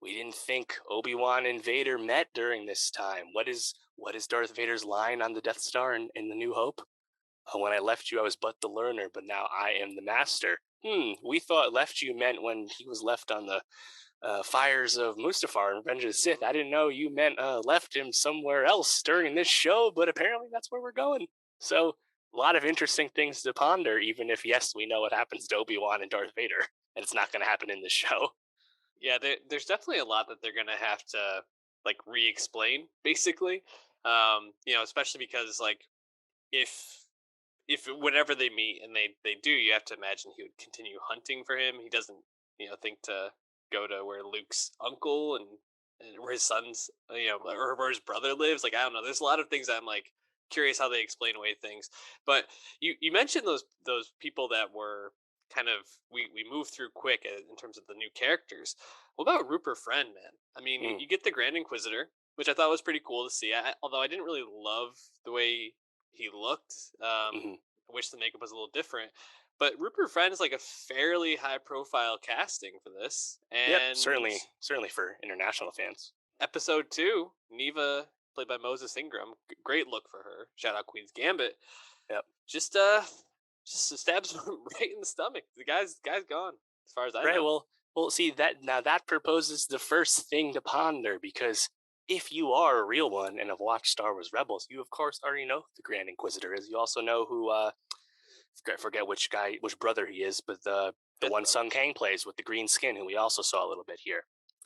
we didn't think Obi-Wan and Vader met during this time. What is Darth Vader's line on the Death Star in The New Hope? When I left you, I was but the learner, but now I am the master. We thought left you meant when he was left on the fires of Mustafar and Revenge of the Sith. I didn't know you meant left him somewhere else during this show, but apparently that's where we're going. So a lot of interesting things to ponder, even if yes, we know what happens to Obi-Wan and Darth Vader, and it's not going to happen in the show. Yeah, there's definitely a lot that they're gonna have to like re-explain, basically. Especially because like if whenever they meet and they do, you have to imagine he would continue hunting for him. He doesn't, think to go to where Luke's uncle and where his son's, or where his brother lives. Like I don't know. There's a lot of things I'm like. curious how they explain away things. But you mentioned those people that were kind of we moved through quick in terms of the new characters. What about Rupert Friend, man? I mean, Mm, you get the Grand Inquisitor, which I thought was pretty cool to see. Although I didn't really love the way he looked. hmm I wish the makeup was a little different. But Rupert Friend is like a fairly high profile casting for this, Yep, and certainly for international fans. episode 2, Neva, played by Moses Ingram, great look for her. Shout out Queen's Gambit. Yep. Just stabs him right in the stomach. The guy's gone, as far as I Right. know. Well. See that now that proposes the first thing to ponder because if you are a real one and have watched Star Wars Rebels, you of course already know who the Grand Inquisitor is. You also know who I forget which brother he is, but the Fifth one brother. Sung Kang plays with the green skin, who we also saw a little bit here.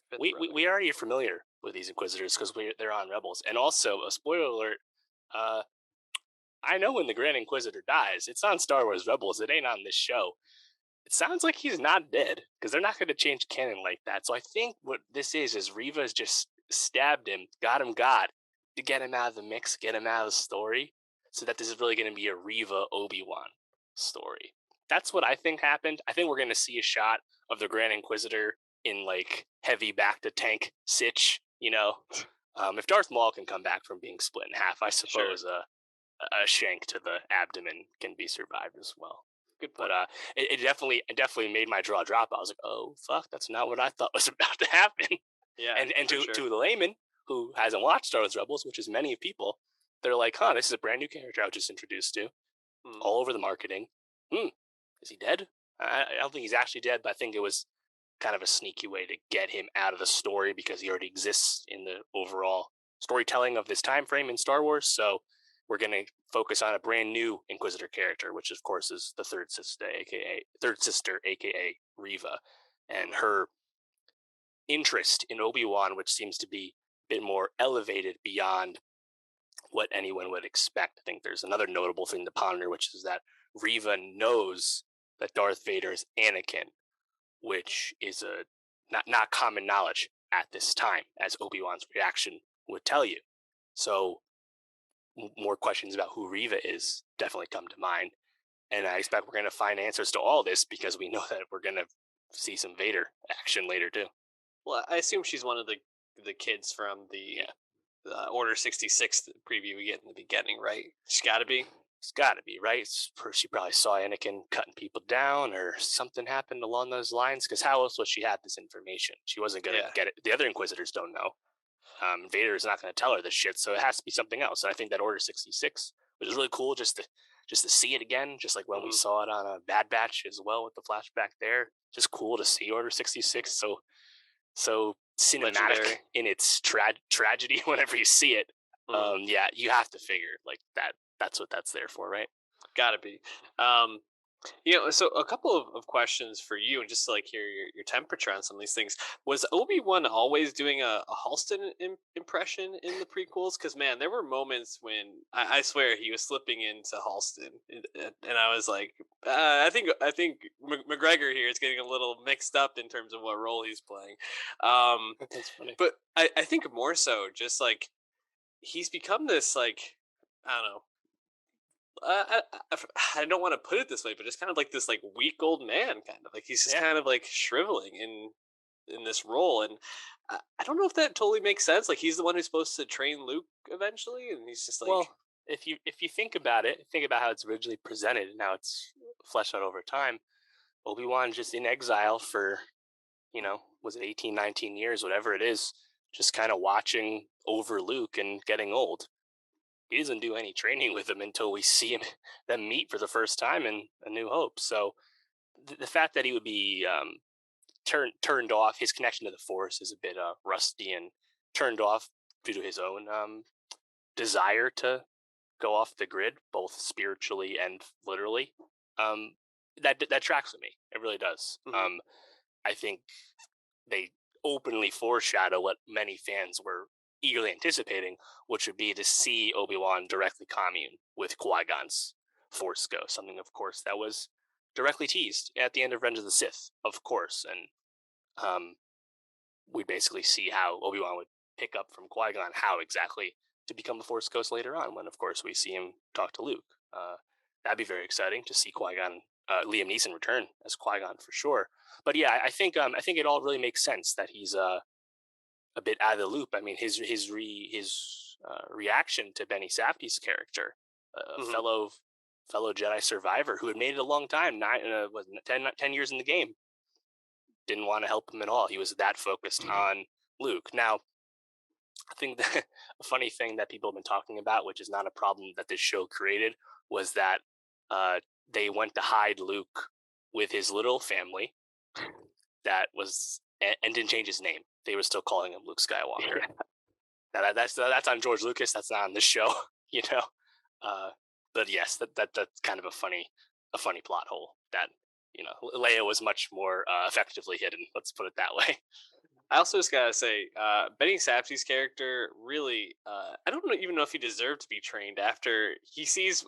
Fifth We we, brother. we already are familiar with these Inquisitors because they're on Rebels, and also a spoiler alert. Uh, I know when the Grand Inquisitor dies, it's on Star Wars Rebels. It ain't on this show. It sounds like he's not dead because they're not going to change canon like that. So I think what this is Riva's just stabbed him, got to get him out of the mix, get him out of the story, so that this is really going to be a Riva Obi-Wan story. That's what I think happened. I think we're going to see a shot of the Grand Inquisitor in like heavy back to tank sitch. If Darth Maul can come back from being split in half, I Sure. suppose a shank to the abdomen can be survived as well. Good But point. it definitely made my jaw drop. I was like, oh fuck, that's not what I thought was about to happen. Yeah, And for to sure. to the layman who hasn't watched Star Wars Rebels, which is many people, they're like, huh, this is a brand new character I was just introduced to, Mm. all over the marketing. Is he dead? I don't think he's actually dead, but I think it was kind of a sneaky way to get him out of the story because he already exists in the overall storytelling of this time frame in Star Wars. So we're going to focus on a brand new Inquisitor character, which of course is the third sister, aka Riva, and Mm. her interest in Obi-Wan, which seems to be a bit more elevated beyond what anyone would expect. I think there's another notable thing to ponder, which is that Riva knows that Darth Vader is Anakin, which is a not common knowledge at this time, as Obi-Wan's reaction would tell you. So more questions about who Riva is definitely come to mind. And I expect we're going to find answers to all this because we know that we're going to see some Vader action later too. Well, I assume she's one of the kids from the Yeah, Order 66 preview we get in the beginning, right? She's got to be. it's got to be right. She probably saw Anakin cutting people down, or something happened along those lines. Because how else would she have this information? She wasn't going to Yeah. get it. The other Inquisitors don't know. Vader is not going to tell her this shit, so it has to be something else. And I think that Order 66, which is really cool, just to see it again, just like when we Mm. saw it on a Bad Batch as well with the flashback there. Just cool to see Order 66. So cinematic Legendary. in its tragedy. Whenever you see it, Mm. yeah, you have to figure like that. That's what that's there for, right? Gotta be. Um, so a couple of questions for you, and just to like hear your temperature on some of these things. Was Obi-Wan always doing a Halston impression in the prequels? Because man, there were moments when I swear he was slipping into Halston, and I was like, I think McGregor here is getting a little mixed up in terms of what role he's playing. Um, That's funny. but I think more so just like he's become this like I don't know. I don't want to put it this way, but just kind of like this like weak old man, kind of like he's just Yeah. kind of like shriveling in this role, and I don't know if that totally makes sense. Like he's the one who's supposed to train Luke eventually, and he's just like, Well, if you think about it, think about how it's originally presented and how it's fleshed out over time. Obi-Wan just in exile for, was it 18, 19 years, whatever it is, just kind of watching over Luke and getting old. He doesn't do any training with him until we see them meet for the first time in A New Hope. So the fact that he would be turned off, his connection to the Force is a bit rusty and turned off due to his own desire to go off the grid, both spiritually and literally. Um, that tracks with me. It really does. mhm, I think they openly foreshadow what many fans were eagerly anticipating, which would be to see Obi-Wan directly commune with Qui-Gon's Force Ghost, something, of course, that was directly teased at the end of Revenge of the Sith, of course, and we basically see how Obi-Wan would pick up from Qui-Gon how exactly to become a Force ghost later on, when of course we see him talk to Luke. That'd be very exciting to see Qui-Gon, Liam Neeson return as Qui-Gon for sure. But yeah, I think it all really makes sense that he's a bit out of the loop. I mean, his reaction to Benny Safdie's character, a fellow Jedi survivor who had made it a long time, 10 years in the game, didn't want to help him at all. He was that focused on Luke. Now, I think that a funny thing that people have been talking about, which is not a problem that this show created, was that they went to hide Luke with his little family that was and didn't change his name. They were still calling him Luke Skywalker. Now that's on George Lucas. That's not on this show, you know. But yes, that's kind of a funny plot hole that, you know, Leia was much more effectively hidden. Let's put it that way. I also just gotta say, Benny Safdie's character really, I don't even know if he deserved to be trained after he sees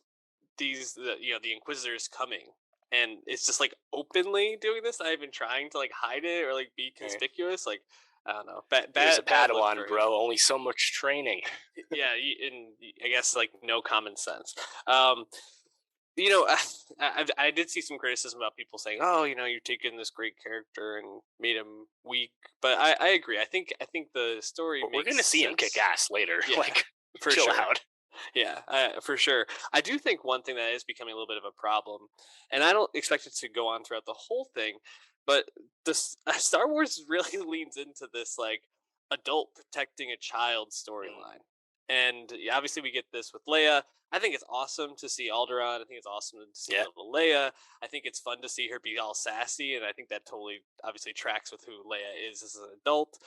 the Inquisitors coming, and it's just like openly doing this. I've been trying to like hide it or like be conspicuous. Like, I don't know. There's a Padawan, bro. Only so much training. Yeah, and I guess like no common sense. I did see some criticism about people saying, "Oh, you're taking this great character and made him weak." But I agree. I think the story. We're going to see him kick ass later. Yeah, like, for chill sure. out. Yeah, for sure. I do think one thing that is becoming a little bit of a problem, and I don't expect it to go on throughout the whole thing, but this Star Wars really leans into this like adult protecting a child storyline. And obviously we get this with Leia. I think it's awesome to see Alderaan. I think it's awesome to see little Leia. I think it's fun to see her be all sassy, and I think that totally obviously tracks with who Leia is as an adult.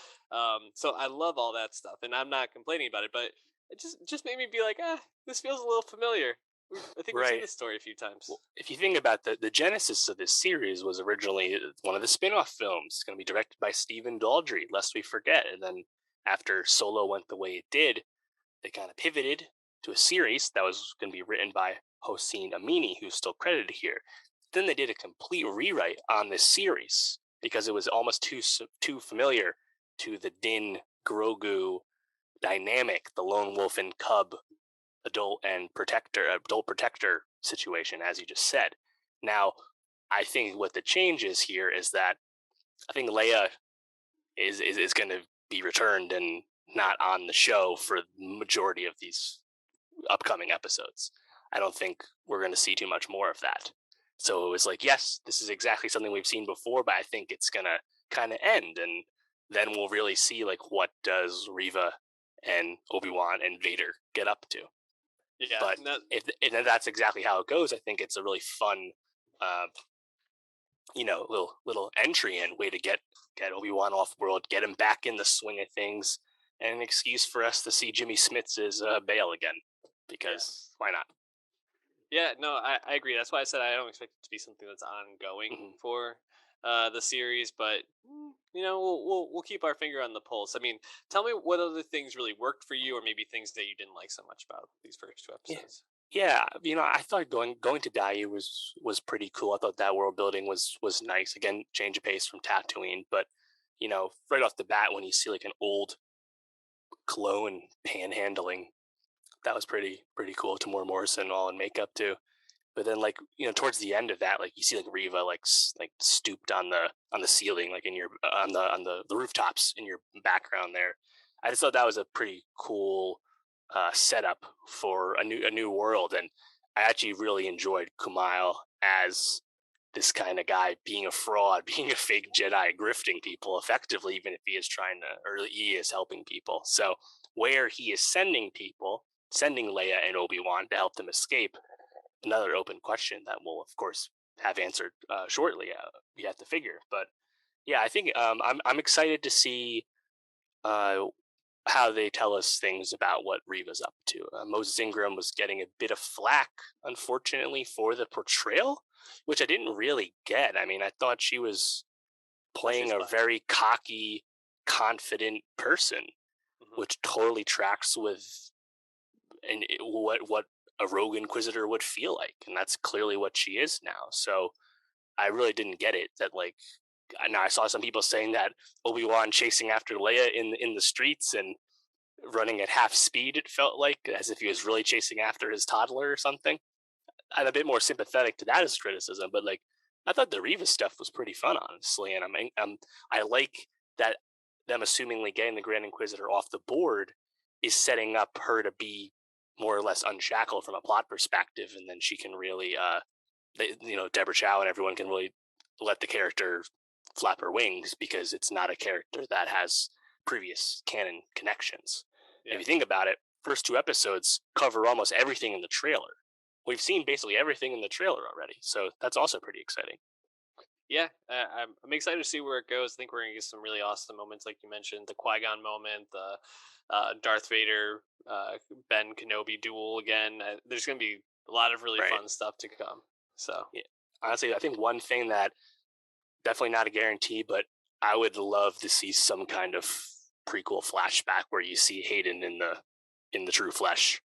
So I love all that stuff, and I'm not complaining about it, but it just made me be like, this feels a little familiar. I think we've seen this story a few times. Well, if you think about the genesis of this series was originally one of the spin-off films. It's going to be directed by Stephen Daldry, lest we forget. And then after Solo went the way it did, they kind of pivoted to a series that was going to be written by Hossein Amini, who's still credited here. Then they did a complete rewrite on this series because it was almost too familiar to the Din Grogu dynamic, the lone wolf and cub adult protector situation, as you just said. Now, I think what the change is here is that I think Leia is going to be returned and not on the show for the majority of these upcoming episodes. I don't think we're going to see too much more of that. So it was like, yes, this is exactly something we've seen before, but I think it's going to kind of end, and then we'll really see like what does Reva and Obi-Wan and Vader get up to. Yeah, but if that's exactly how it goes, I think it's a really fun, little entry and way to get Obi-Wan off world, get him back in the swing of things, and an excuse for us to see Jimmy Smits' Bail again, because why not? Yeah, no, I agree. That's why I said I don't expect it to be something that's ongoing for the series, but we'll keep our finger on the pulse. I mean, tell me what other things really worked for you, or maybe things that you didn't like so much about these first two episodes. Yeah, I thought going to Daiyu was pretty cool. I thought that world building was nice. Again, change of pace from Tatooine, but right off the bat, when you see like an old clone panhandling, that was pretty cool. Tamora Morrison all in makeup too. But then, like, towards the end of that, like you see like Reva like stooped on the ceiling, like in your on the rooftops in your background there. I just thought that was a pretty cool setup for a new world, and I actually really enjoyed Kumail as this kind of guy, being a fraud, being a fake Jedi, grifting people effectively, even if he is he is helping people. So where he is sending Leia and Obi-Wan to help them escape, another open question that we'll of course have answered shortly. We have to figure, but yeah, I think I'm excited to see how they tell us things about what Reva's up to. Moses Ingram was getting a bit of flack, unfortunately, for the portrayal, which I didn't really get. I mean, I thought she was playing a very cocky, confident person, which totally tracks with what a rogue Inquisitor would feel like, and that's clearly what she is now. So I really didn't get it. That like, now I saw some people saying that Obi-Wan chasing after Leia in the streets, and running at half speed, it felt like, as if he was really chasing after his toddler or something. I'm a bit more sympathetic to that as criticism, but like I thought the Reva stuff was pretty fun, honestly, and I like that them assumingly getting the Grand Inquisitor off the board is setting up her to be more or less unshackled from a plot perspective, and then she can really, Deborah Chow and everyone can really let the character flap her wings because it's not a character that has previous canon connections. Yeah. If you think about it, first two episodes cover almost everything in the trailer. We've seen basically everything in the trailer already, so that's also pretty exciting. Yeah, I'm excited to see where it goes. I think we're going to get some really awesome moments, like you mentioned, the Qui-Gon moment, the Darth Vader, Ben Kenobi duel again. There's going to be a lot of really fun stuff to come. So, yeah. Honestly, I think one thing that definitely not a guarantee, but I would love to see some kind of prequel flashback where you see Hayden in the true flesh,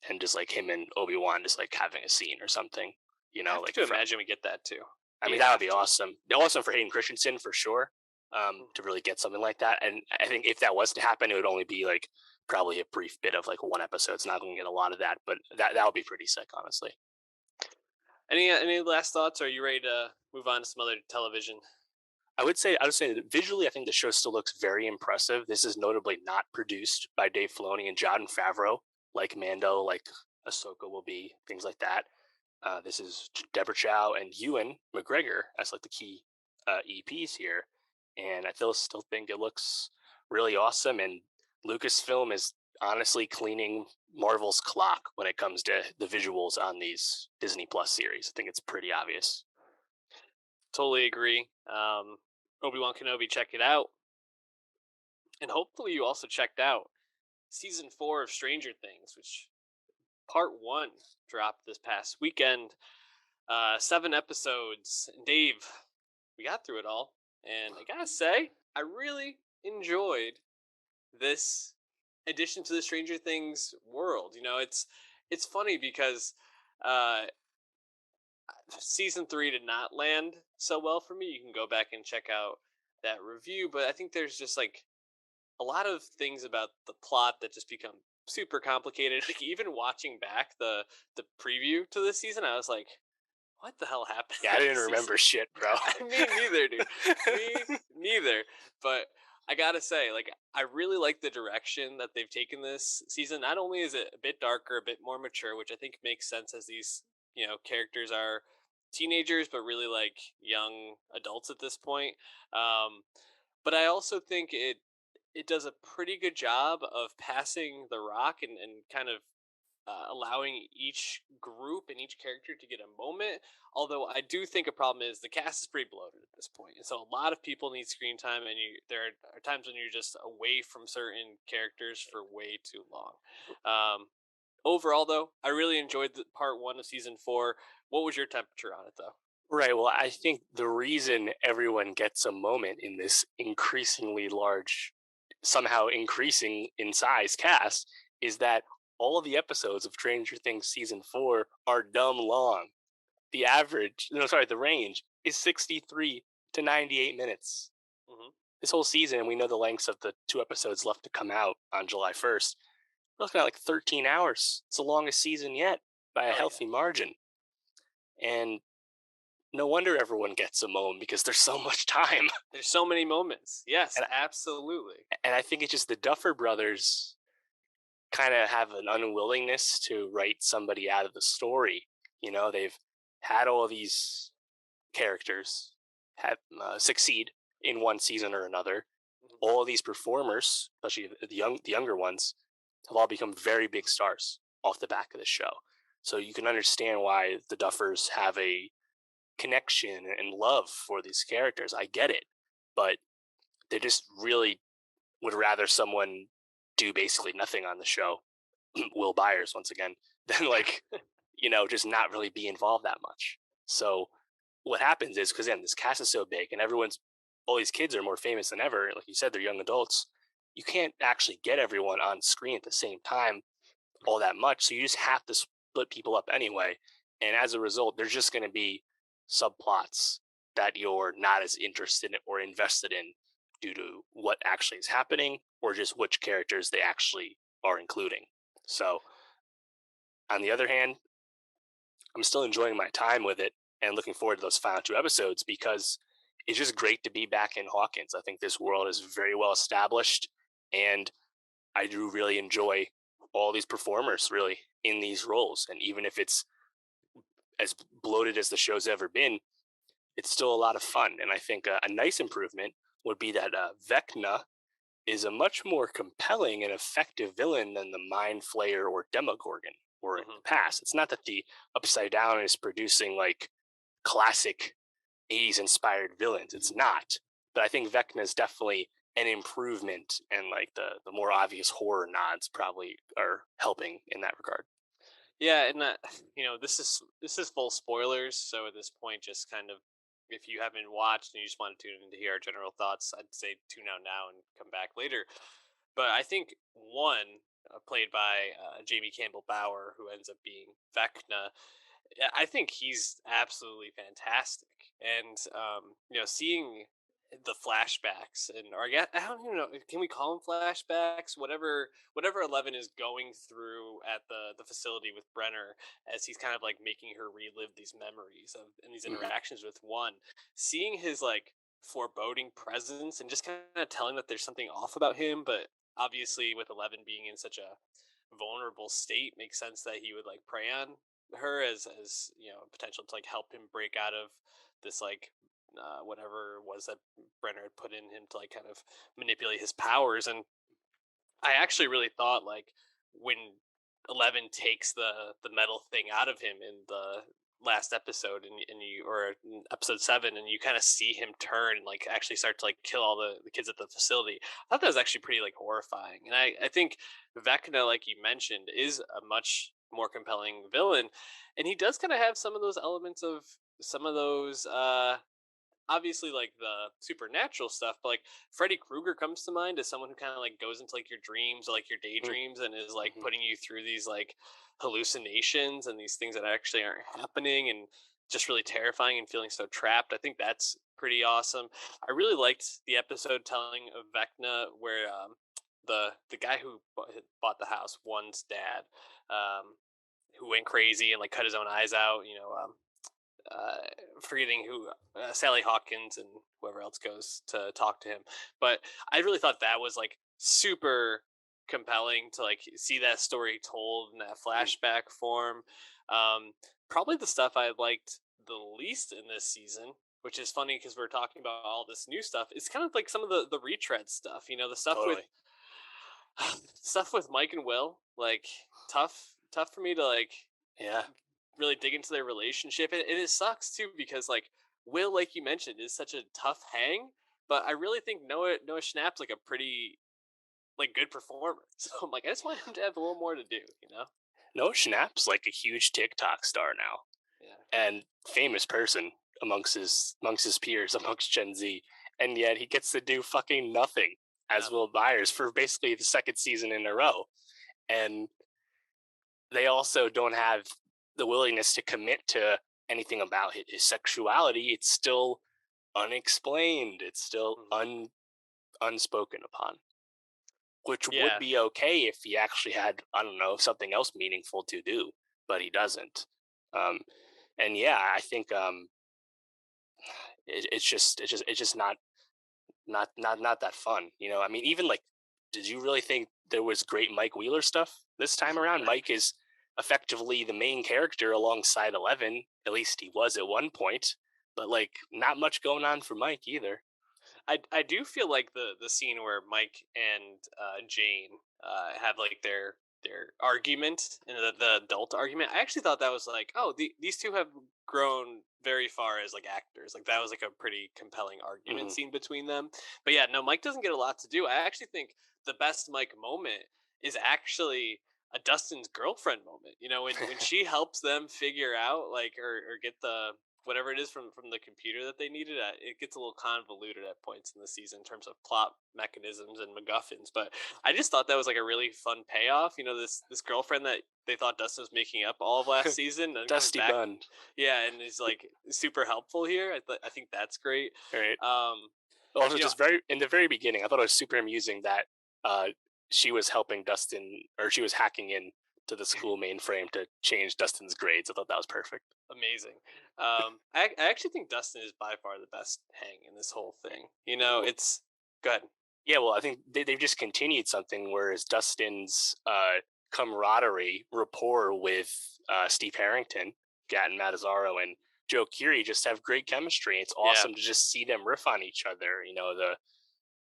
and just like him and Obi-Wan just like having a scene or something. I have to imagine we get that too. I mean, that would be awesome. Awesome for Hayden Christensen for sure, to really get something like that. And I think if that was to happen, it would only be like probably a brief bit of like one episode. It's not going to get a lot of that, but that would be pretty sick, honestly. Any last thoughts? Or are you ready to move on to some other television? I would say that visually, I think the show still looks very impressive. This is notably not produced by Dave Filoni and Jon Favreau, like Mando, like Ahsoka will be, things like that. This is Deborah Chow and Ewan McGregor as like the key EPs here, and I still think it looks really awesome. And Lucasfilm is honestly cleaning Marvel's clock when it comes to the visuals on these Disney Plus series. I think it's pretty obvious. Totally agree. Obi-Wan Kenobi, check it out, and hopefully you also checked out season 4 of Stranger Things, which part 1 dropped this past weekend. 7 episodes. Dave, we got through it all, and I gotta say, I really enjoyed this addition to the Stranger Things world. You know, it's funny because season 3 did not land so well for me. You can go back and check out that review, but I think there's just like a lot of things about the plot that just become super complicated. Like even watching back the preview to this season, I was like, what the hell happened? Yeah, I didn't remember shit, bro. Me neither, dude. Me neither. But I gotta say, like, I really like the direction that they've taken this season. Not only is it a bit darker, a bit more mature, which I think makes sense as these, characters are teenagers, but really like young adults at this point. But I also think it does a pretty good job of passing the rock and kind of allowing each group and each character to get a moment. Although I do think a problem is the cast is pretty bloated at this point, and so a lot of people need screen time, and there are times when you're just away from certain characters for way too long. Overall, though, I really enjoyed the part 1 of season 4. What was your temperature on it, though? Right. Well, I think the reason everyone gets a moment in this increasingly large, somehow increasing in size cast is that all of the episodes of Stranger Things season 4 are dumb long. The range is 63 to 98 minutes. Mm-hmm. This whole season, we know the lengths of the 2 episodes left to come out on July 1st. We're looking at like 13 hours. It's the longest season yet by a healthy margin. And no wonder everyone gets a moment because there's so much time. There's so many moments. Yes, absolutely. And I think it's just the Duffer Brothers kind of have an unwillingness to write somebody out of the story. They've had all of these characters succeed in one season or another. Mm-hmm. All of these performers, especially the younger ones, have all become very big stars off the back of the show. So you can understand why the Duffers have a connection and love for these characters. I get it, but they just really would rather someone do basically nothing on the show, Will Byers once again, than just not really be involved that much. So what happens is, because this cast is so big and all these kids are more famous than ever, like you said, they're young adults, you can't actually get everyone on screen at the same time all that much, so you just have to split people up anyway, and as a result, there's just going to be subplots that you're not as interested in or invested in due to what actually is happening or just which characters they actually are including. So, on the other hand, I'm still enjoying my time with it and looking forward to those final 2 episodes because it's just great to be back in Hawkins. I think this world is very well established, and I do really enjoy all these performers really in these roles. And even if it's as bloated as the show's ever been, it's still a lot of fun. And I think a nice improvement would be that Vecna is a much more compelling and effective villain than the Mind Flayer or Demogorgon were in Hmm. the past. It's not that the Upside Down is producing like classic 80s inspired villains. It's not. But I think Vecna is definitely an improvement, and like the more obvious horror nods probably are helping in that regard. Yeah, and this is full spoilers. So at this point, just kind of, if you haven't watched and you just want to tune in to hear our general thoughts, I'd say tune out now and come back later. But I think one, played by Jamie Campbell Bower, who ends up being Vecna, I think he's absolutely fantastic. And seeing the flashbacks, and or I don't even know, can we call them flashbacks? Whatever 11 is going through at the facility with Brenner, as he's kind of like making her relive these memories of and these Hmm. interactions with one, seeing his like foreboding presence and just kind of telling that there's something off about him, but obviously with 11 being in such a vulnerable state, makes sense that he would like prey on her as potential to like help him break out of this like whatever it was that Brenner had put in him to like kind of manipulate his powers. And I actually really thought like when 11 takes the metal thing out of him in the last episode, and you or in episode 7, and you kind of see him turn and like actually start to like kill all the kids at the facility. I thought that was actually pretty like horrifying. And I think Vecna, like you mentioned, is a much more compelling villain, and he does kind of have some of those elements of some of those obviously like the supernatural stuff, but like Freddy Krueger comes to mind as someone who kind of like goes into like your dreams or like your daydreams and is like Mm-hmm. putting you through these like hallucinations and these things that actually aren't happening, and just really terrifying and feeling so trapped. I think that's pretty awesome. I really liked the episode telling of Vecna where the guy who bought the house, one's dad, um, who went crazy and like cut his own eyes out. Uh, Forgetting who Sally Hawkins and whoever else goes to talk to him. But I really thought that was like super compelling to like see that story told in that flashback form. Um, Probably the stuff I liked the least in this season, which is funny because we're talking about all this new stuff. It's kind of like some of the retread stuff. The stuff with Totally. stuff with Mike and Will. Like tough for me to like Yeah. really dig into their relationship. And it sucks too because like Will, like you mentioned, is such a tough hang. But I really think Noah Schnapp's like a pretty like good performer. So I'm like, I just want him to have a little more to do. No, Schnapp's like a huge TikTok star now Yeah. and famous person amongst his peers amongst Gen Z, and yet he gets to do fucking nothing Yeah. as Will Byers for basically the second season in a row. And they also don't have the willingness to commit to anything about his sexuality. It's still unexplained. It's still Mhm. unspoken upon, which would Yeah. be okay if he actually had, I don't know, something else meaningful to do, but he doesn't. Um, and yeah, I think it's just not that fun. I mean, even like, did you really think there was great Mike Wheeler stuff this time around? Mike is effectively the main character alongside 11. At least he was at one point, but like, not much going on for Mike either. I do feel like the scene where Mike and Jane have like their argument and the adult argument. I actually thought that was like, oh, these two have grown very far as like actors. Like that was like a pretty compelling argument Hmm. scene between them. But yeah, no, Mike doesn't get a lot to do. I actually think the best Mike moment is actually a Dustin's girlfriend moment. When she helps them figure out like or get the whatever it is from the computer that they needed. It gets a little convoluted at points in the season in terms of plot mechanisms and MacGuffins. But I just thought that was like a really fun payoff. This girlfriend that they thought Dustin was making up all of last season and comes Dusty back. Bun, Yeah, and is like super helpful here. I think that's great. right? Um, Also, you know, just very in the very beginning, I thought it was super amusing that uh, she was helping Dustin, or she was hacking in to the school mainframe to change Dustin's grades. I thought that was perfect. Amazing. I actually think Dustin is by far the best hang in this whole thing. It's good. Yeah, well, I think they've just continued something, whereas Dustin's camaraderie, rapport with Steve Harrington, Gatton Matazzaro, and Joe Keery just have great chemistry. It's Yeah, awesome to just see them riff on each other.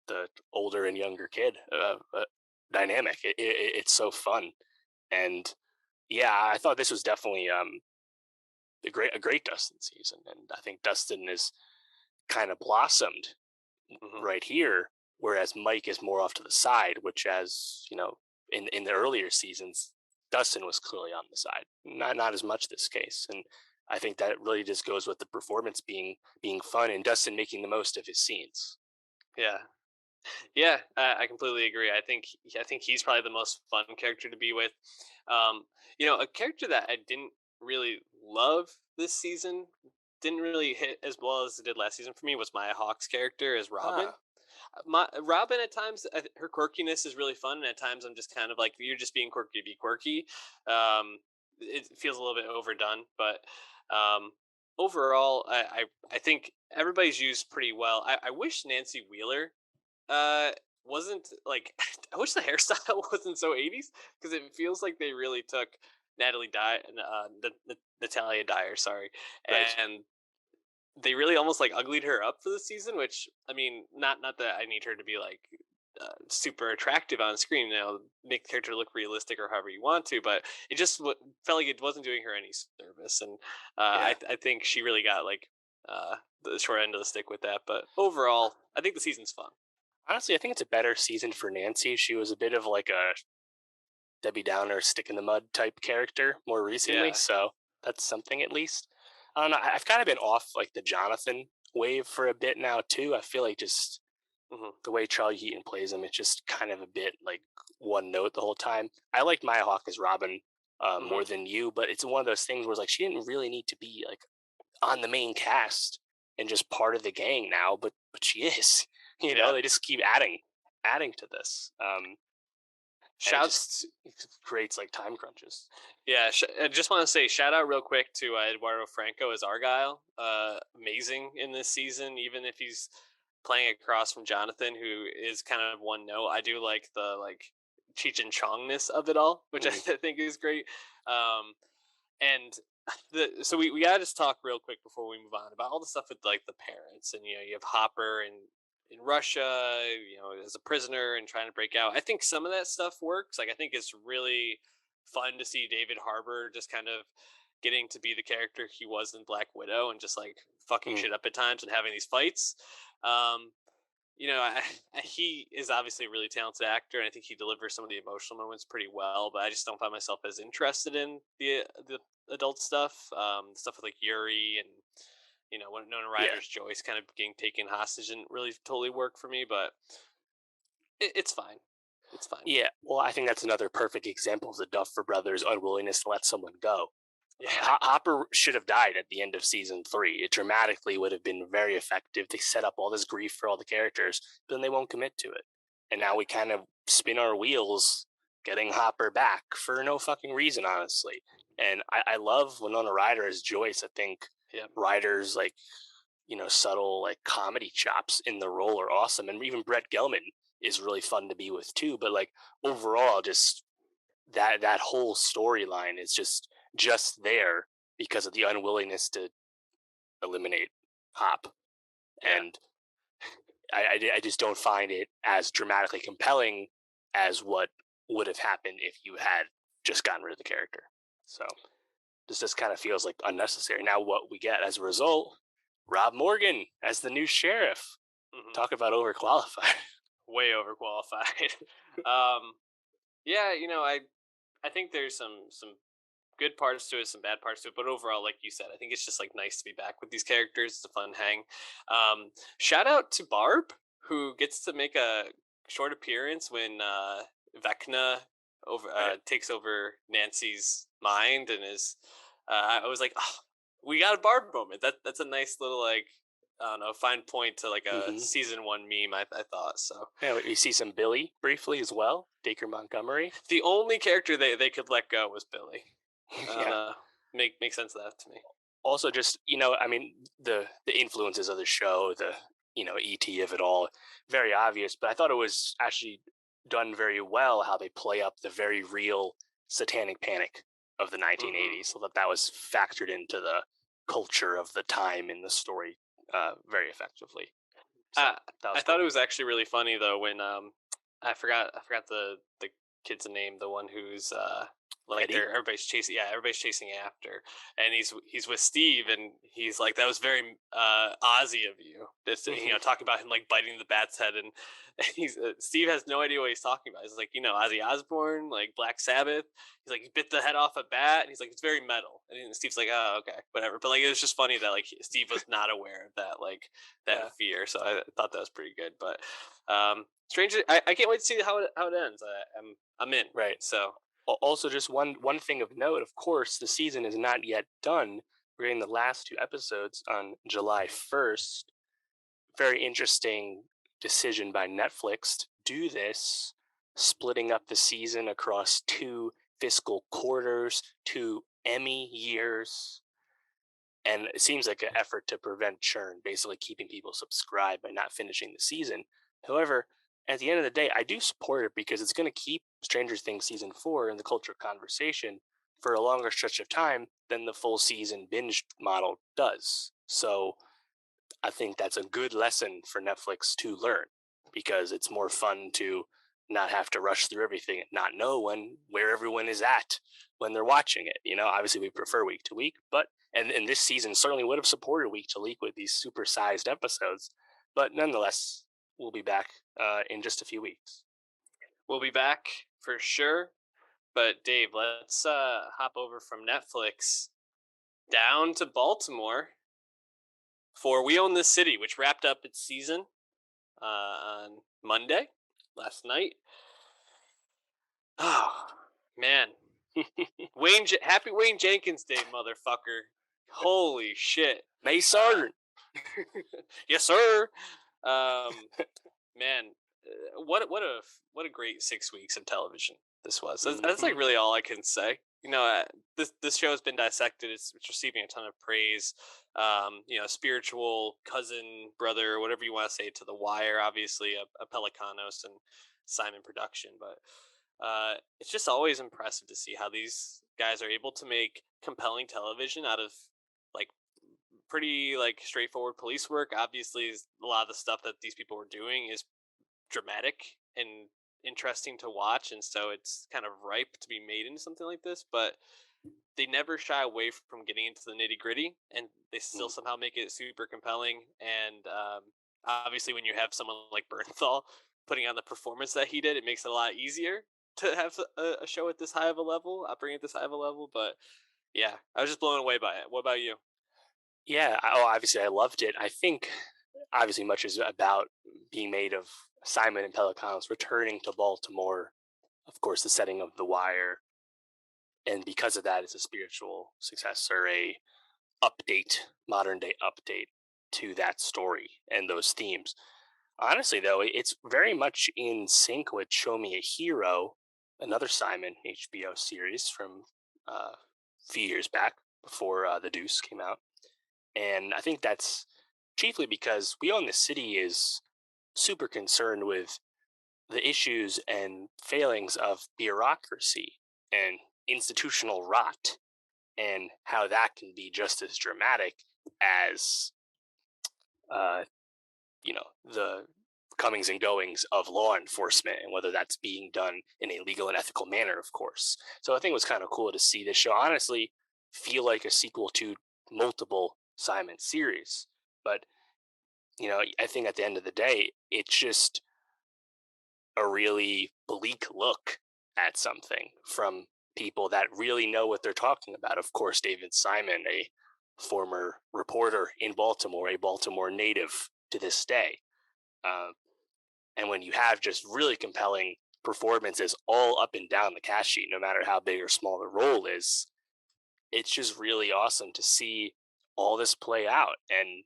The older and younger kid dynamic. It's so fun, and yeah, I thought this was definitely a great Dustin season, and I think Dustin is kind of blossomed hmm right here, whereas Mike is more off to the side, which, as you know, in the earlier seasons, Dustin was clearly on the side. Not as much this case, and I think that really just goes with the performance being fun and Dustin making the most of his scenes. yeah, yeah. I completely agree. I think he's probably the most fun character to be with. Um, a character that I didn't really love this season, didn't really hit as well as it did last season for me, was Maya Hawke's character as Robin. Ah, My Robin at times, her quirkiness is really fun, and at times I'm just kind of like, you're just being quirky to be quirky. It feels a little bit overdone, but um, overall, I think everybody's used pretty well. I wish Nancy Wheeler uh, wasn't like. I wish the hairstyle wasn't so 80s, because it feels like they really took Natalie Dyer, Natalia Dyer, sorry, right. and they really almost like uglied her up for the season, which, I mean, not that I need her to be like super attractive on screen, make the character look realistic or however you want to, but it just felt like it wasn't doing her any service, and Yeah. I think she really got like the short end of the stick with that. But overall, I think the season's fun. Honestly, I think it's a better season for Nancy. She was a bit of like a Debbie Downer, stick in the mud type character more recently, Yeah. so that's something at least. I don't know. I've kind of been off like the Jonathan wave for a bit now too. I feel like just hmm the way Charlie Heaton plays him, it's just kind of a bit like one note the whole time. I liked Maya Hawke as Robin more hmm than you, but it's one of those things where it's like she didn't really need to be like on the main cast and just part of the gang now, but she is. Yeah. They just keep adding to this, and it Shouts just creates like time crunches. Yeah, I just want to say shout out real quick to Eduardo Franco as Argyle. Amazing in this season, even if he's playing across from Jonathan, who is kind of one note. I do like the Cheech and Chongness of it all, which I Mm, think is great. Um, and we gotta just talk real quick before we move on about all the stuff with like the parents, and you have Hopper and in Russia, as a prisoner and trying to break out. I think some of that stuff works. Like, I think it's really fun to see David Harbour just kind of getting to be the character he was in Black Widow, and just like fucking mm. shit up at times and having these fights. Um, he is obviously a really talented actor, and I think he delivers some of the emotional moments pretty well. But I just don't find myself as interested in the adult stuff, stuff with like Yuri and when Winona Yeah. Ryder's Joyce kind of getting taken hostage didn't really totally work for me. But it's fine. It's fine. Yeah. Well, I think that's another perfect example of the Duffer Brothers' unwillingness to let someone go. Yeah, Hopper should have died at the end of season 3. It dramatically would have been very effective. They set up all this grief for all the characters, but then they won't commit to it. And now yeah, we kind of spin our wheels getting Hopper back for no fucking reason, honestly. And I love Winona Ryder as Joyce. I think yeah, Ryder's like, subtle like comedy chops in the role are awesome. And even Brett Gelman is really fun to be with too. But like overall, just that whole storyline is just there because of the unwillingness to eliminate Hop, yeah. and I just don't find it as dramatically compelling as what would have happened if you had just gotten rid of the character. So this just kind of feels like unnecessary. Now what we get as a result, Rob Morgan as the new sheriff. hmm Talk about overqualified. Way overqualified. um, yeah, I think there's some good parts to it, some bad parts to it, but overall, like you said, I think it's just like nice to be back with these characters. It's a fun hang. Shout out to Barb, who gets to make a short appearance when Vecna Right? takes over Nancy's mind, and is I was like, oh, we got a Barb moment. That's a nice little like I don't know, fine point to like a Mm-hmm. season one meme. I thought so. Yeah, you see some Billy briefly as well, Dacre Montgomery. The only character they could let go was Billy. I don't Yeah. know. Make sense of that to me. Also, just I mean, the influences of the show, the ET of it all, very obvious. But I thought it was actually done very well how they play up the very real satanic panic of the Hmm. 1980s, so that was factored into the culture of the time in the story very effectively. So Uh, that I was thought cool. it was actually really funny though when I forgot the kid's name, the one who's like Eddie. they're everybody's chasing after, and he's with Steve, and he's like, that was very Ozzy of you, this, talking about him like biting the bat's head, and he's Steve has no idea what he's talking about. He's like, Ozzy Osbourne, like Black Sabbath. He's like, he bit the head off a bat, and he's like, it's very metal, and Steve's like, oh, okay, whatever. But like, it was just funny that like Steve was not aware of that, like Yeah. that fear. So I thought that was pretty good. But Stranger, I can't wait to see how it ends. I'm in. Right. So Also, just one thing of note, of course, the season is not yet done. We're getting the last two episodes on July 1st. Very interesting decision by Netflix to do this, splitting up the season across two fiscal quarters, two Emmy years. And it seems like an effort to prevent churn, basically keeping people subscribed by not finishing the season. However, at the end of the day, I do support it because it's going to keep Stranger Things season 4 in the culture conversation for a longer stretch of time than the full season binge model does. So I think that's a good lesson for Netflix to learn because it's more fun to not have to rush through everything and not know where everyone is at when they're watching it. Obviously we prefer week to week, but and this season certainly would have supported week to week with these supersized episodes. But nonetheless, we'll be back in just a few weeks. we'll be back for sure. But Dave, let's hop over from Netflix down to Baltimore for We Own This City, which wrapped up its season on Monday last night. Oh man, Happy Wayne Jenkins Day, motherfucker! Holy shit! May Sergeant. Yes, sir. Um, man, what a great 6 weeks of television this was. That's like Mm-hmm. really all I can say. This show has been dissected. It's receiving a ton of praise. Spiritual cousin, brother, whatever you want to say, to The Wire. Obviously, a Pelicanos and Simon production, but it's just always impressive to see how these guys are able to make compelling television out of like pretty like straightforward police work. Obviously, a lot of the stuff that these people were doing is dramatic and interesting to watch, and so it's kind of ripe to be made into something like this. But they never shy away from getting into the nitty gritty, and they still Mm. somehow make it super compelling. And obviously, when you have someone like Bernthal putting on the performance that he did, it makes it a lot easier to have a show at this high of a level, operating at this high of a level. But yeah, I was just blown away by it. What about you? Yeah, obviously I loved it. I think obviously much is about being made of Simon and Pelicanos returning to Baltimore. Of course, the setting of The Wire, and because of that, it's a spiritual successor, a update, modern day update to that story and those themes. Honestly, though, it's very much in sync with Show Me a Hero, another Simon HBO series from a few years back before The Deuce came out. And I think that's chiefly because We Own the City is super concerned with the issues and failings of bureaucracy and institutional rot and how that can be just as dramatic as uh, the comings and goings of law enforcement and whether that's being done in a legal and ethical manner, of course. So I think it was kind of cool to see this show honestly feel like a sequel to multiple Simon series. But, I think at the end of the day, it's just a really bleak look at something from people that really know what they're talking about. Of course, David Simon, a former reporter in Baltimore, a Baltimore native to this day. Uh, and when you have just really compelling performances all up and down the cast sheet, no matter how big or small the role is, it's just really awesome to see all this play out. And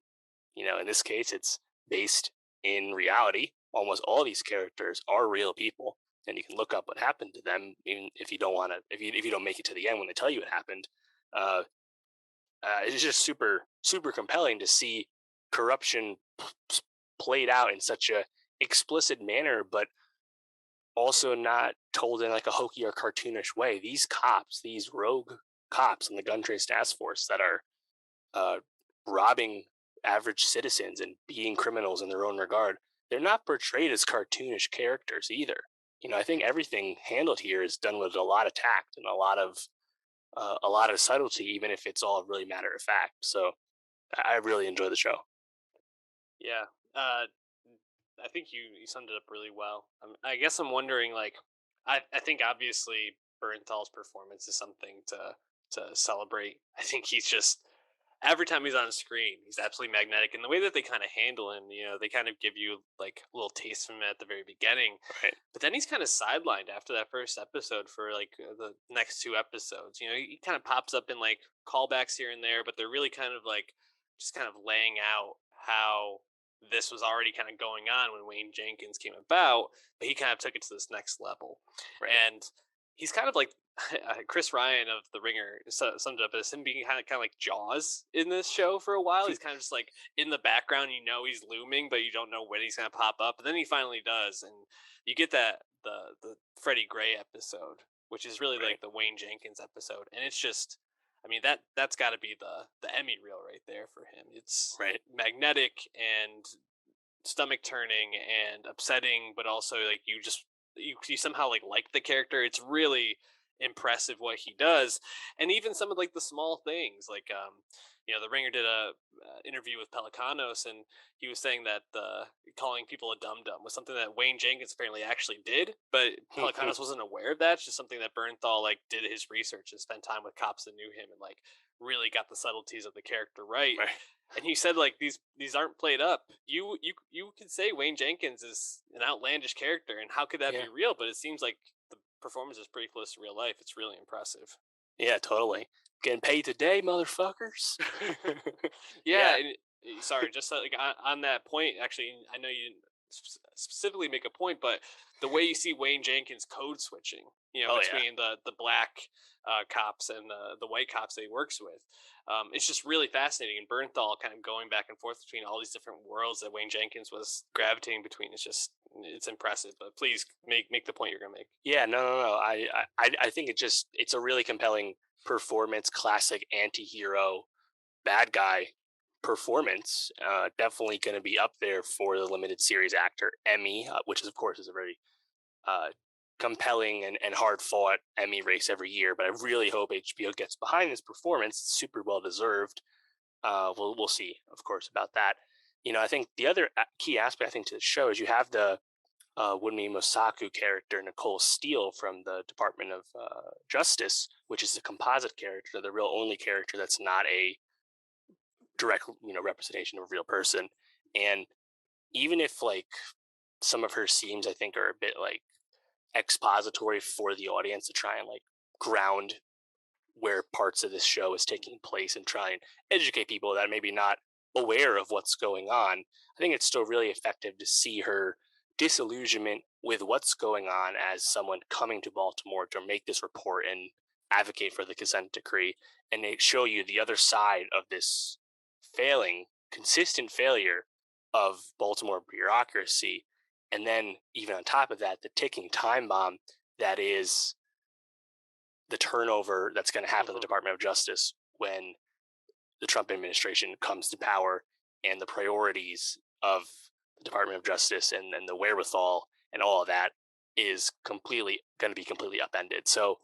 In this case, it's based in reality. Almost all these characters are real people, and you can look up what happened to them, even if you don't want to, if you don't make it to the end when they tell you what happened. Uh, it's just super super compelling to see corruption played out in such a explicit manner, but also not told in like a hokey or cartoonish way. These cops, these rogue cops in the gun trace task force that are uh, robbing average citizens and being criminals in their own regard, they're not portrayed as cartoonish characters either. I think everything handled here is done with a lot of tact and a lot of subtlety, even if it's all really matter of fact. So I really enjoy the show. Yeah. I think you summed it up really well. I guess I'm wondering, like, I think obviously Bernthal's performance is something to celebrate. I think he's just every time he's on screen, he's absolutely magnetic. And the way that they kind of handle him, they kind of give you like a little taste from him at the very beginning, Right. but then he's kind of sidelined after that first episode for like the next two episodes. He kind of pops up in like callbacks here and there, but they're really kind of like just kind of laying out how this was already kind of going on when Wayne Jenkins came about, but he kind of took it to this next level. Right. And he's kind of like Chris Ryan of The Ringer summed it up as him being kind of like Jaws in this show for a while. He's kind of just like in the background, he's looming, but you don't know when he's going to pop up. But then he finally does, and you get that the Freddie Gray episode, which is really Right. like the Wayne Jenkins episode, and it's just. I mean that's got to be the Emmy reel right there for him. It's Right. magnetic and stomach turning and upsetting, but also like you somehow like the character. It's really impressive what he does, and even some of like the small things like the Ringer did a interview with Pelicanos, and he was saying that calling people a dum dum was something that Wayne Jenkins apparently actually did, but Pelicanos wasn't aware of that. It's just something that Bernthal like did his research and spent time with cops that knew him and like really got the subtleties of the character right. Right. And he said like these aren't played up. You could say Wayne Jenkins is an outlandish character, and how could that Yeah. be real? But it seems like the performance is pretty close to real life. It's really impressive. Yeah, totally. Getting paid today, motherfuckers. Yeah, Yeah. and sorry, just like on that point, actually, I know you didn't specifically make a point, but the way you see Wayne Jenkins code switching, Oh yeah. between the black cops and the white cops that he works with, it's just really fascinating. And Bernthal kind of going back and forth between all these different worlds that Wayne Jenkins was gravitating between. It's impressive. But please make the point you're gonna make. Yeah, no. I think it's a really compelling performance, classic anti-hero bad guy performance. Definitely going to be up there for the limited series actor Emmy, which is of course is a very uh, compelling and hard fought Emmy race every year. But I really hope HBO gets behind this performance. It's super well deserved. We'll see, of course, about that. I think the other key aspect I think to the show is you have the Wunmi Mosaku character, Nicole Steele from the Department of Justice, which is a composite character, the real only character that's not a direct representation of a real person. And even if like some of her scenes I think are a bit like expository for the audience to try and like ground where parts of this show is taking place and try and educate people that are maybe not aware of what's going on, I think it's still really effective to see her disillusionment with what's going on as someone coming to Baltimore to make this report and advocate for the consent decree, and they show you the other side of this consistent failure of Baltimore bureaucracy. And then, even on top of that, the ticking time bomb that is the turnover that's going to happen in the Department of Justice when the Trump administration comes to power, and the priorities of the Department of Justice and the wherewithal and all of that is completely going to be completely upended. So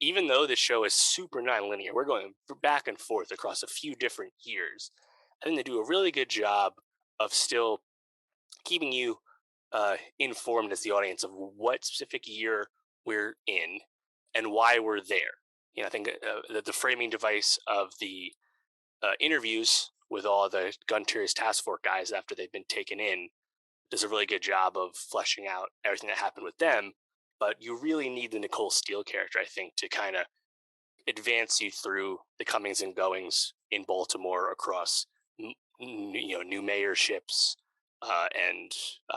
even though this show is super non-linear, we're going back and forth across a few different years. I think they do a really good job of still keeping you informed as the audience of what specific year we're in and why we're there. I think the framing device of the interviews with all the gun terrorist task force guys after they've been taken in does a really good job of fleshing out everything that happened with them. But you really need the Nicole Steele character, I think, to kind of advance you through the comings and goings in Baltimore across new mayorships and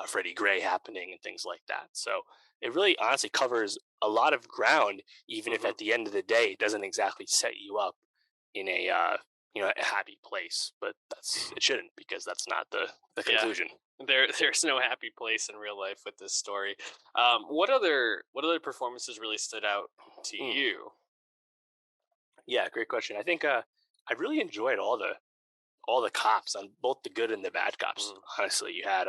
Freddie Gray happening and things like that. So it really honestly covers a lot of ground, even if Hmm. at the end of the day it doesn't exactly set you up in a a happy place. But it shouldn't, because that's not the Yeah, conclusion. there's no happy place in real life with this story. What other performances really stood out to Mm. you? Yeah, great question. I think I really enjoyed all the cops, on both the good and the bad cops. Hmm. Honestly, you had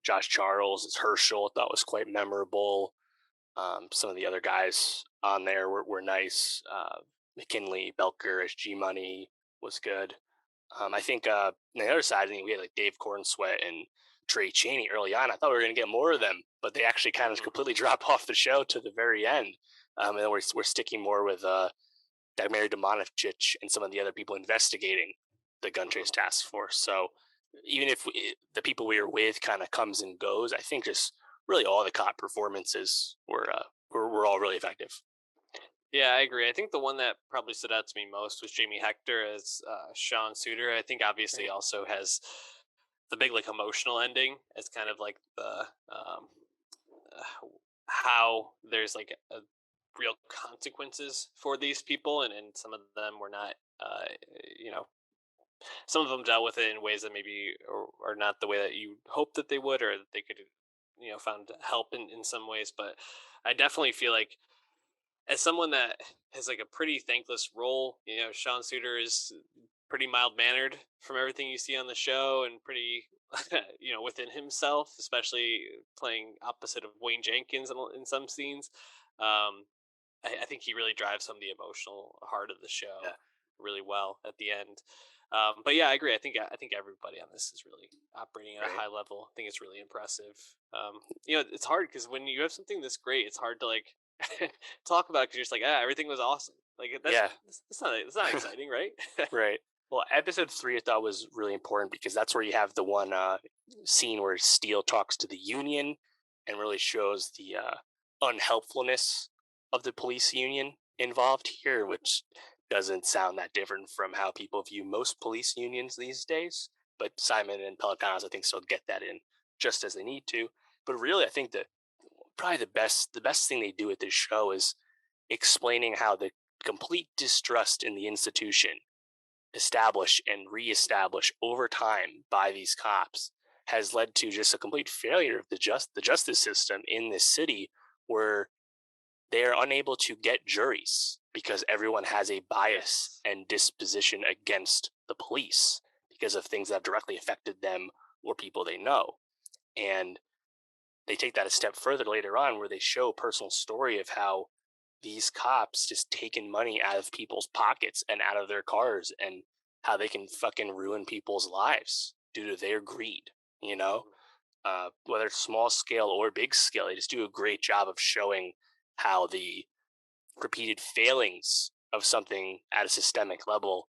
Josh Charles as Herschel. I thought was quite memorable. Some of the other guys on there were nice. McKinley, Belker as G Money was good. I think on the other side, I think we had like Dave Cornsweat and Trey Cheney early on. I thought we were going to get more of them, but they actually kind of Hmm. completely drop off the show to the very end. And then we're sticking more with Dagmary Domanicic and some of the other people investigating the gun Hmm. trace task force. So even if the people we were with kind of comes and goes, I think just really all the cop performances were all really effective. Yeah, I agree. I think the one that probably stood out to me most was Jamie Hector as Sean Suiter. I think obviously Right. also has the big like emotional ending as kind of like the how there's like a real consequences for these people, and some of them were not you know some of them dealt with it in ways that maybe are not the way that you hope that they would, or that they could found help in some ways. But I definitely feel like, as someone that has like a pretty thankless role, Sean Suiter is pretty mild mannered from everything you see on the show, and pretty within himself, especially playing opposite of Wayne Jenkins in some scenes. um I think he really drives some of the emotional heart of the show Yeah. really well at the end. But yeah, I agree. I think everybody on this is really operating at a Right. high level. I think it's really impressive. It's hard because when you have something this great, it's hard to like talk about, because you're just like, everything was awesome. Like Yeah. that's not exciting, right? Right. Well, episode 3 I thought was really important, because that's where you have the one scene where Steele talks to the union and really shows the unhelpfulness of the police union involved here, which doesn't sound that different from how people view most police unions these days. But Simon and Pelicanos, I think, still get that in just as they need to. But really, I think that probably the best thing they do with this show is explaining how the complete distrust in the institution, established and reestablished over time by these cops, has led to just a complete failure of the justice system in this city, where they are unable to get juries because everyone has a bias Yes. and disposition against the police because of things that have directly affected them or people they know. And they take that a step further later on, where they show a personal story of how these cops just taking money out of people's pockets and out of their cars, and how they can fucking ruin people's lives due to their greed, you know? Mhm. Whether it's small scale or big scale, they just do a great job of showing how the repeated failings of something at a systemic level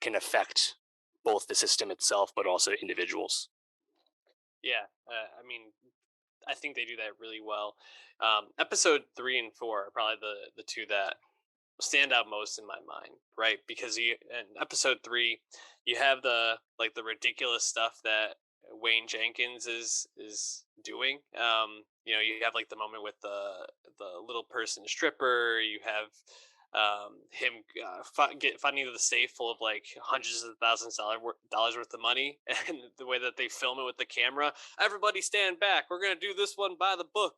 can affect both the system itself, but also individuals. Yeah. I mean, I think they do that really well. Episode 3 and 4 are probably the two that stand out most in my mind, right? Because you in episode 3, you have the ridiculous stuff that Wayne Jenkins is doing. You have like the moment with the little person stripper. You have him finding the safe full of like hundreds of thousands of dollars worth of money, and the way that they film it with the camera. Everybody stand back. We're gonna do this one by the book.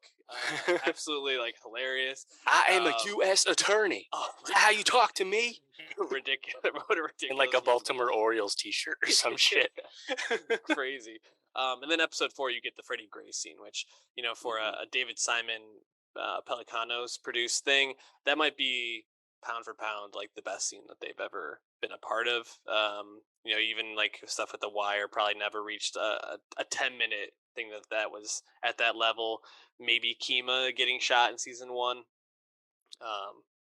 Absolutely like hilarious. I am a Um, U.S. attorney. Oh Is that how you talk to me? ridiculous! What a In like a ridiculous moment. Baltimore Orioles t-shirt or some shit. Crazy. And then episode 4, you get the Freddie Gray scene, which for Mhm. a David Simon Pelicanos produced thing, that might be pound for pound like the best scene that they've ever been a part of. Even like stuff with the Wire probably never reached a 10-minute thing that was at that level. Maybe Kima getting shot in season 1.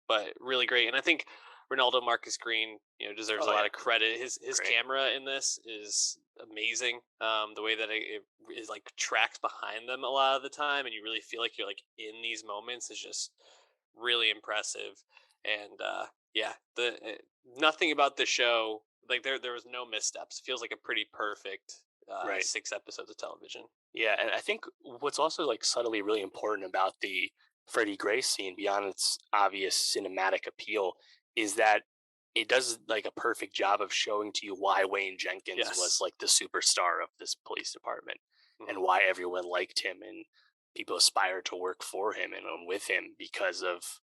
But really great, and I think Ronaldo Marcus Green, deserves a Oh lot yeah, of credit. His great. camera in this is amazing. The way that it is like tracks behind them a lot of the time, and you really feel like you're like in these moments, is just really impressive. And yeah, the nothing about the show Like there was no missteps. Feels like a pretty perfect Right. 6 episodes of television. Yeah, and I think what's also like subtly really important about the Freddie Gray scene, beyond its obvious cinematic appeal, is that it does like a perfect job of showing to you why Wayne Jenkins was Yes. like the superstar of this police department, and Mhm. why everyone liked him and people aspired to work for him and with him because of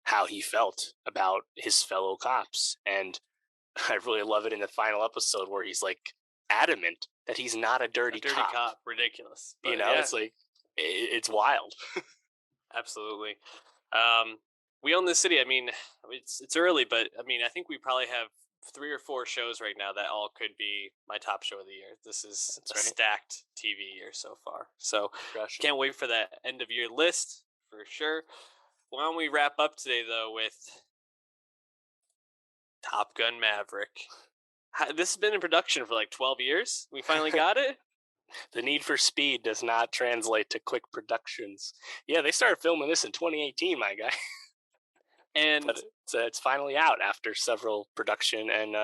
how he felt about his fellow cops. And I really love it in the final episode where he's like adamant that he's not a A dirty dirty cop. cop, ridiculous. You But know, yeah, it's like it's wild. absolutely. Um, we own this city. I mean, it's early, but I mean, I think we probably have 3 or 4 shows right now that all could be my top show of the year. This is That's a right. stacked TV year so far. So Crushing. can't wait for that end of year list for sure. Why don't we wrap up today though with Top Gun Maverick? This has been in production for like 12 years. We finally got it. The Need for Speed does not translate to quick productions. Yeah, they started filming this in 2018, my guy. And But it's finally out after several production and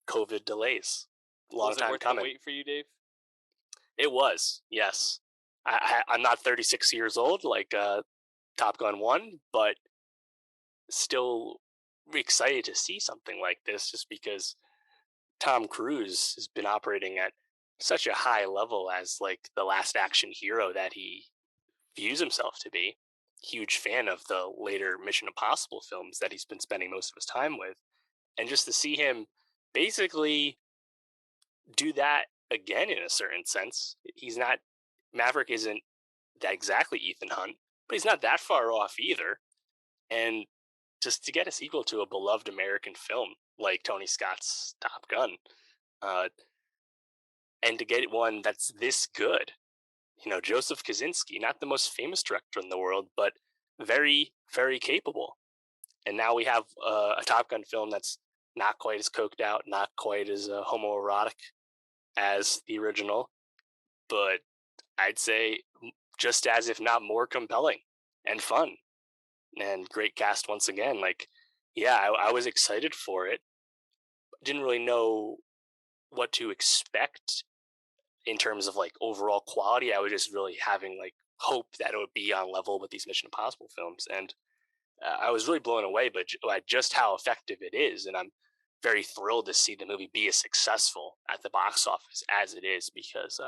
COVID delays. Long was it time worth the coming. wait for you, Dave? It was, yes. I'm not 36 years old like Top Gun 1, but still excited to see something like this just because Tom Cruise has been operating at such a high level as like the last action hero that he views himself to be. Huge fan of the later Mission Impossible films that he's been spending most of his time with. And just to see him basically do that again in a certain sense. He's not Maverick isn't that exactly Ethan Hunt, but he's not that far off either. And just to get a sequel to a beloved American film like Tony Scott's Top Gun, uh, and to get one that's this good. You know, Joseph Kosinski, not the most famous director in the world, but very, very capable. And now we have a Top Gun film that's not quite as coked out, not quite as homoerotic as the original, but I'd say just as, if not more, compelling and fun. And great cast once again. Like, yeah, I was excited for it. Didn't really know what to expect in terms of like overall quality. I was just really having like hope that it would be on level with these Mission Impossible films, and I was really blown away by just how effective it is. And I'm very thrilled to see the movie be as successful at the box office as it is because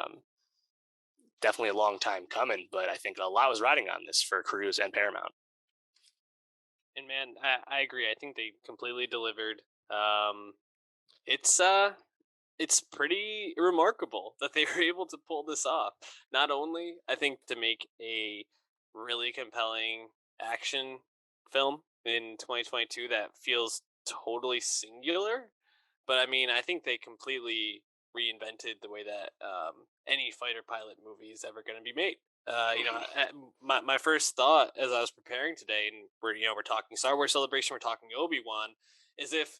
definitely a long time coming. But I think a lot was riding on this for Cruise and Paramount. And man, I agree. I think they completely delivered. Um, it's pretty remarkable that they were able to pull this off. Not only I think to make a really compelling action film in 2022 that feels totally singular, but I mean I think they completely reinvented the way that any fighter pilot movie is ever going to be made. My first thought as I was preparing today, and we're talking Star Wars Celebration, we're talking Obi-Wan, is if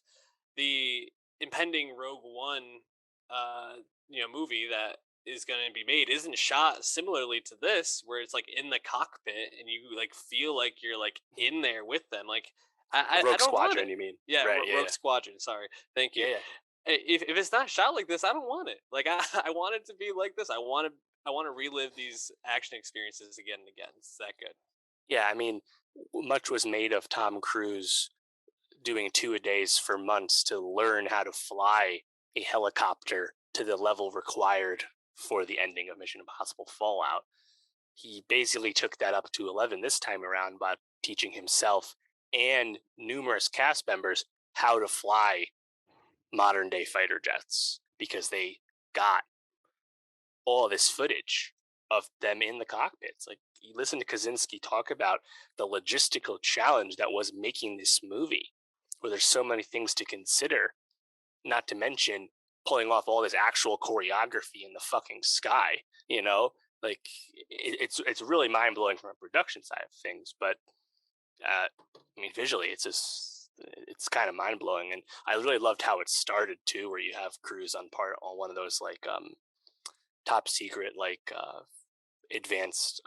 the impending Rogue One movie that is going to be made isn't shot similarly to this, where it's like in the cockpit and you like feel like you're like in there with them. Like I Rogue don't want Squadron, it. you mean? Yeah, Right? Yeah, Rogue yeah, Squadron. Sorry, thank you. yeah, yeah. If it's not shot like this, I don't want it. Like I want it to be like this. I want to relive these action experiences again and again. It's that good. Yeah, I mean, much was made of Tom Cruise doing two-a-days for months to learn how to fly a helicopter to the level required for the ending of Mission Impossible Fallout. He basically took that up to 11 this time around by teaching himself and numerous cast members how to fly modern day fighter jets because they got all this footage of them in the cockpits. Like, you listen to Kaczynski talk about the logistical challenge that was making this movie, where there's so many things to consider, not to mention pulling off all this actual choreography in the fucking sky, you know? Like, it's really mind blowing from a production side of things, but I mean, visually, it's kind of mind blowing, and I really loved how it started too, where you have Cruise on one of those like top secret like advanced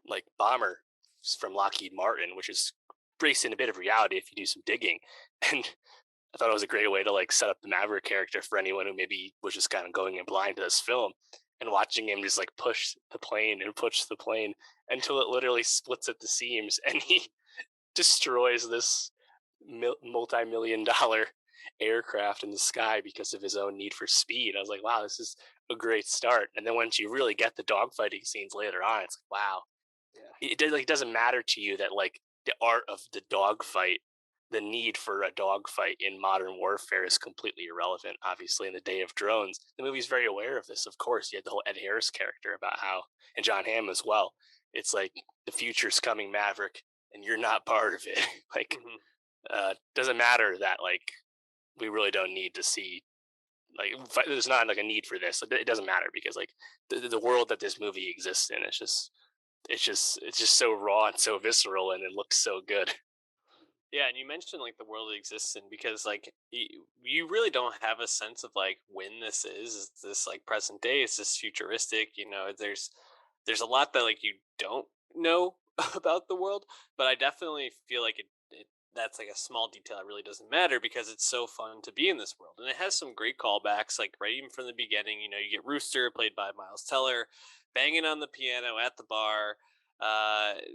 like bomber from Lockheed Martin, which is based in a bit of reality if you do some digging, and I thought it was a great way to like set up the Maverick character for anyone who maybe was just kind of going in blind to this film and watching him just like push the plane and push the plane until it literally splits at the seams and he destroys this multi-million dollar aircraft in the sky because of his own need for speed. I was like, wow, this is a great start. And then once you really get the dogfighting scenes later on, it's like, wow, Yeah. it doesn't matter to you that like the art of the dogfight, the need for a dogfight in modern warfare is completely irrelevant. Obviously, in the day of drones, the movie's very aware of this. Of course, you had the whole Ed Harris character about how, and John Hamm as well. It's like the future's coming, Maverick, and you're not part of it. Like, Hmm. doesn't matter that like we really don't need to see like there's not like a need for this. It doesn't matter because like the world that this movie exists in, it's just so raw and so visceral, and it looks so good. Yeah, and you mentioned like the world it exists in because like you really don't have a sense of like when this is. Is this like present day? Is this futuristic? You know, there's a lot that like you don't know about the world, but I definitely feel like it that's like a small detail that really doesn't matter because it's so fun to be in this world, and it has some great callbacks. Like right even from the beginning, you know, you get Rooster played by Miles Teller, banging on the piano at the bar,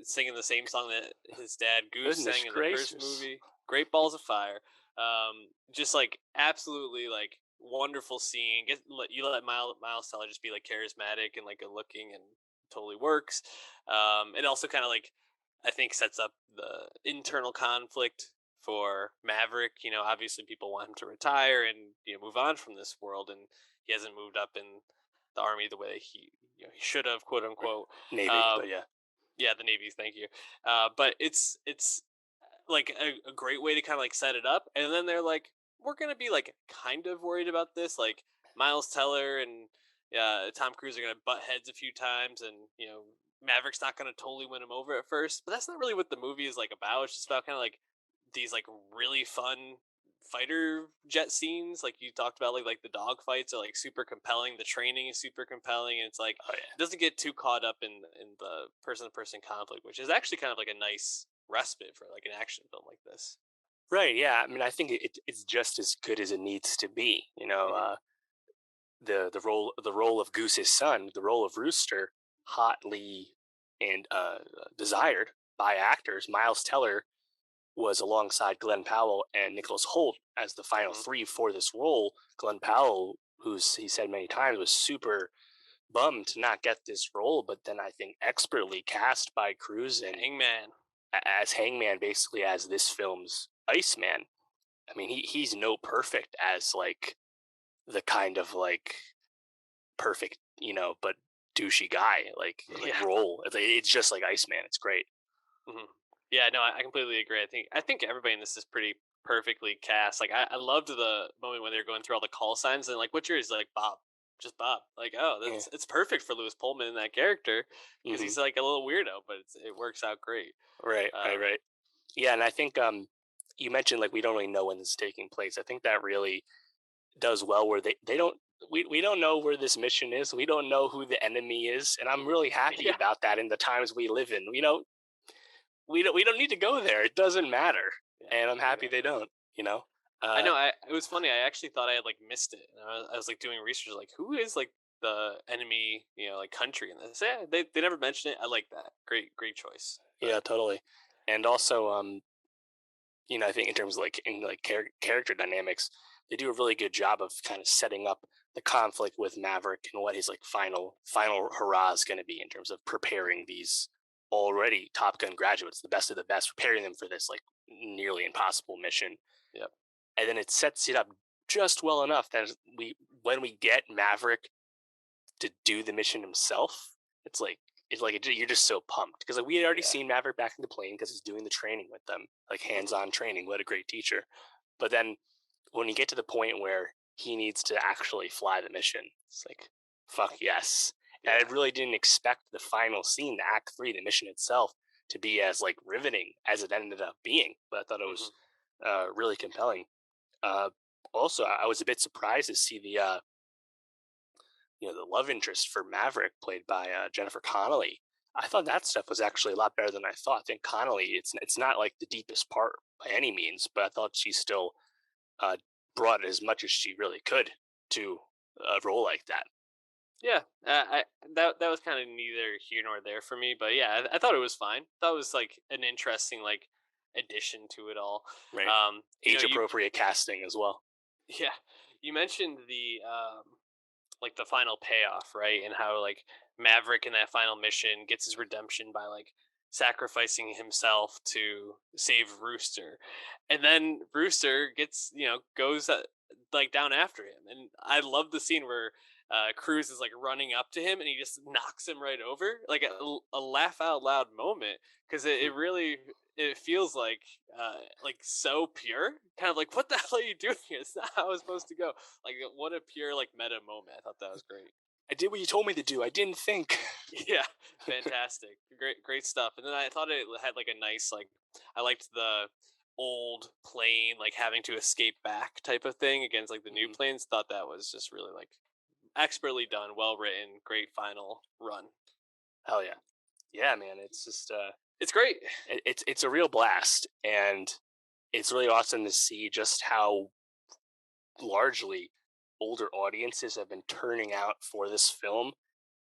singing the same song that his dad Goose Goodness sang in the first gracious. movie. Great Balls of Fire. Just like absolutely like wonderful scene. You let Miles Teller just be like charismatic and like good looking and totally works. It also kind of like I think sets up the internal conflict for Maverick. You know, obviously people want him to retire and move on from this world, and he hasn't moved up in the army the way he should have, quote unquote. Navy, but Um, yeah. yeah, the Navy's. Thank you. But it's like a great way to kind of like set it up, and then they're like, we're gonna be like kind of worried about this. Like Miles Teller and Tom Cruise are gonna butt heads a few times, and Maverick's not gonna totally win him over at first. But that's not really what the movie is like about. It's just about kind of like these like really fun fighter jet scenes like you talked about, like the dog fights are like super compelling, the training is super compelling, and it's like Oh it doesn't get too caught up in the person to person conflict, which is actually kind of like a nice respite for like an action film like this. yeah. Right, yeah. I mean, I think it's just as good as it needs to be. You know, Hmm. the role of Goose's son, the role of Rooster, hotly and desired by actors. Miles Teller was alongside Glenn Powell and Nicholas Hoult as the final Hmm. three for this role. Glenn Powell, who's he said many times, was super bummed to not get this role, but then I think expertly cast by Cruise and Hangman. as Hangman, basically as this film's Iceman. I mean, he's no perfect as like the kind of like perfect, but douchey guy like Yeah. role. It's just like Iceman. It's great. Hmm. Yeah, no, I completely agree. I think everybody in this is pretty perfectly cast. Like I loved the moment when they were going through all the call signs and like, what's yours? Like Bob, just Bob. Like, oh, Yeah. it's perfect for Lewis Pullman in that character because Hmm. he's like a little weirdo, but it works out great. Right. Right. Um, Right. Yeah, and I think you mentioned like we don't really know when this is taking place. I think that really does well where they don't we don't know where this mission is. We don't know who the enemy is, and I'm really happy yeah, about that in the times we live in. We don't need to go there. It doesn't matter, yeah, and I'm happy they exactly. don't. You know. I Uh, know. It was funny. I actually thought I had like missed it. And I was like doing research, like who is like the enemy, like country in this. Yeah, they never mentioned it. I like that. Great choice. But yeah, totally. And also, I think in terms of like character dynamics, they do a really good job of kind of setting up the conflict with Maverick and what his like final hurrah is going to be in terms of preparing these already Top Gun graduates, the best of the best, preparing them for this like nearly impossible mission. yep. And then it sets it up just well enough that when we get Maverick to do the mission himself, it's like you're just so pumped because like we had already Yeah. seen Maverick back in the plane because he's doing the training with them, like Hmm. hands-on training. What a great teacher! But then when you get to the point where he needs to actually fly the mission, it's like fuck yes. And Yeah. I really didn't expect the final scene, the Act Three, the mission itself, to be as like riveting as it ended up being. But I thought it Hmm. was really compelling. Uh, Also, I was a bit surprised to see the love interest for Maverick, played by Jennifer Connelly. I thought that stuff was actually a lot better than I thought. I think Connelly, it's not like the deepest part by any means, but I thought she still brought as much as she really could to a role like that. Yeah, that was kind of neither here nor there for me, but yeah, I thought it was fine. That was like an interesting like addition to it all. Right. Age You appropriate casting as well. yeah, you mentioned the like the final payoff, right? And how like Maverick in that final mission gets his redemption by like sacrificing himself to save Rooster. And then Rooster gets, goes like down after him. And I love the scene where Cruz is like running up to him and he just knocks him right over. Like a laugh out loud moment because it really it feels like so pure, kind of like what the hell are you doing? It's not how it's supposed to go. Like what a pure like meta moment. I thought that was great. I did what you told me to do. I didn't think. Yeah, fantastic, great stuff. And then I thought it had like a nice like I liked the old plane like having to escape back type of thing against like the new Mhm. planes. Thought that was just really like expertly done, well written, great final run. Hell yeah, yeah, man. It's just It's great. it's a real blast, and it's really awesome to see just how largely older audiences have been turning out for this film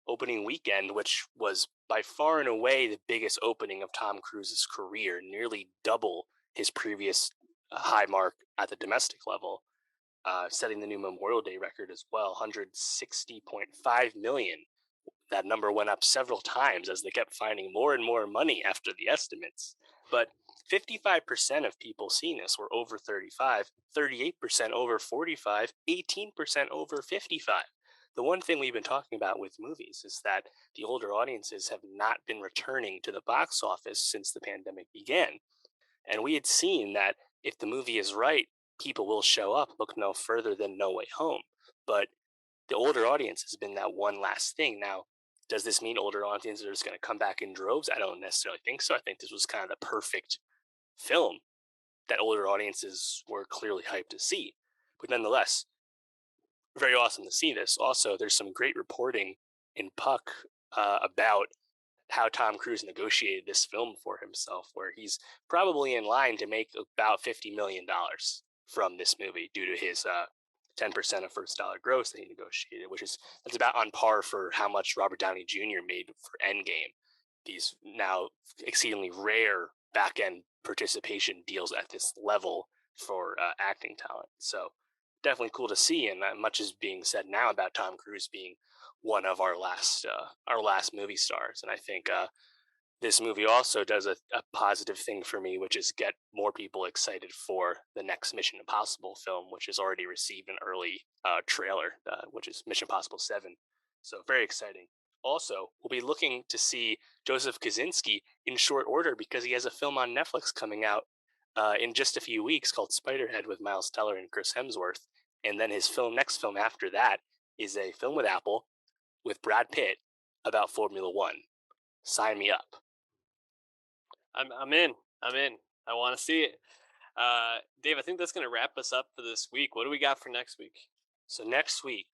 opening weekend, which was by far and away the biggest opening of Tom Cruise's career, nearly double his previous high mark at the domestic level, setting the new Memorial Day record as well, 160.5 million. That number went up several times as they kept finding more and more money after the estimates. But 55% of people seeing this were over 35, 38% over 45, 18% over 55. The one thing we've been talking about with movies is that the older audiences have not been returning to the box office since the pandemic began. And we had seen that if the movie is right, people will show up. Look no further than No Way Home. But the older audience has been that one last thing. Now, does this mean older audiences are just going to come back in droves? I don't necessarily think so. I think this was kind of the perfect film that older audiences were clearly hyped to see. But nonetheless, very awesome to see this. Also, there's some great reporting in Puck about how Tom Cruise negotiated this film for himself, where he's probably in line to make about $50 million from this movie due to his 10% of first dollar gross that he negotiated, which is that's about on par for how much Robert Downey Jr. made for Endgame. These now exceedingly rare back end participation deals at this level for acting talent. So definitely cool to see, and much is being said now about Tom Cruise being one of our last movie stars, and I think this movie also does a positive thing for me, which is get more people excited for the next Mission Impossible film, which has already received an early trailer, which is Mission Impossible 7. So very exciting. Also, we'll be looking to see Joseph Kosinski in short order because he has a film on Netflix coming out in just a few weeks called Spiderhead with Miles Teller and Chris Hemsworth. And then his next film after that is a film with Apple with Brad Pitt about Formula One. Sign me up. I'm in. I'm in. I want to see it. Dave, I think that's going to wrap us up for this week. What do we got for next week? So next week,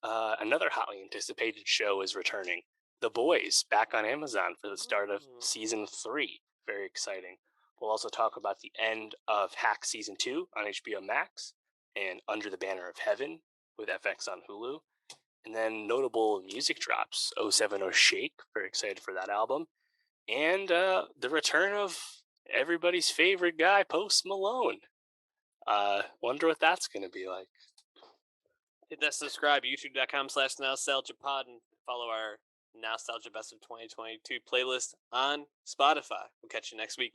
another hotly anticipated show is returning. The Boys, back on Amazon for the start of season 3. Very exciting. We'll also talk about the end of Hack season 2 on HBO Max and Under the Banner of Heaven with FX on Hulu. And then notable music drops, 070 Shake, very excited for that album. And the return of everybody's favorite guy, Post Malone. Wonder what that's going to be like. Hit that subscribe, youtube.com/nostalgiapod, and follow our Nostalgia Best of 2022 playlist on Spotify. We'll catch you next week.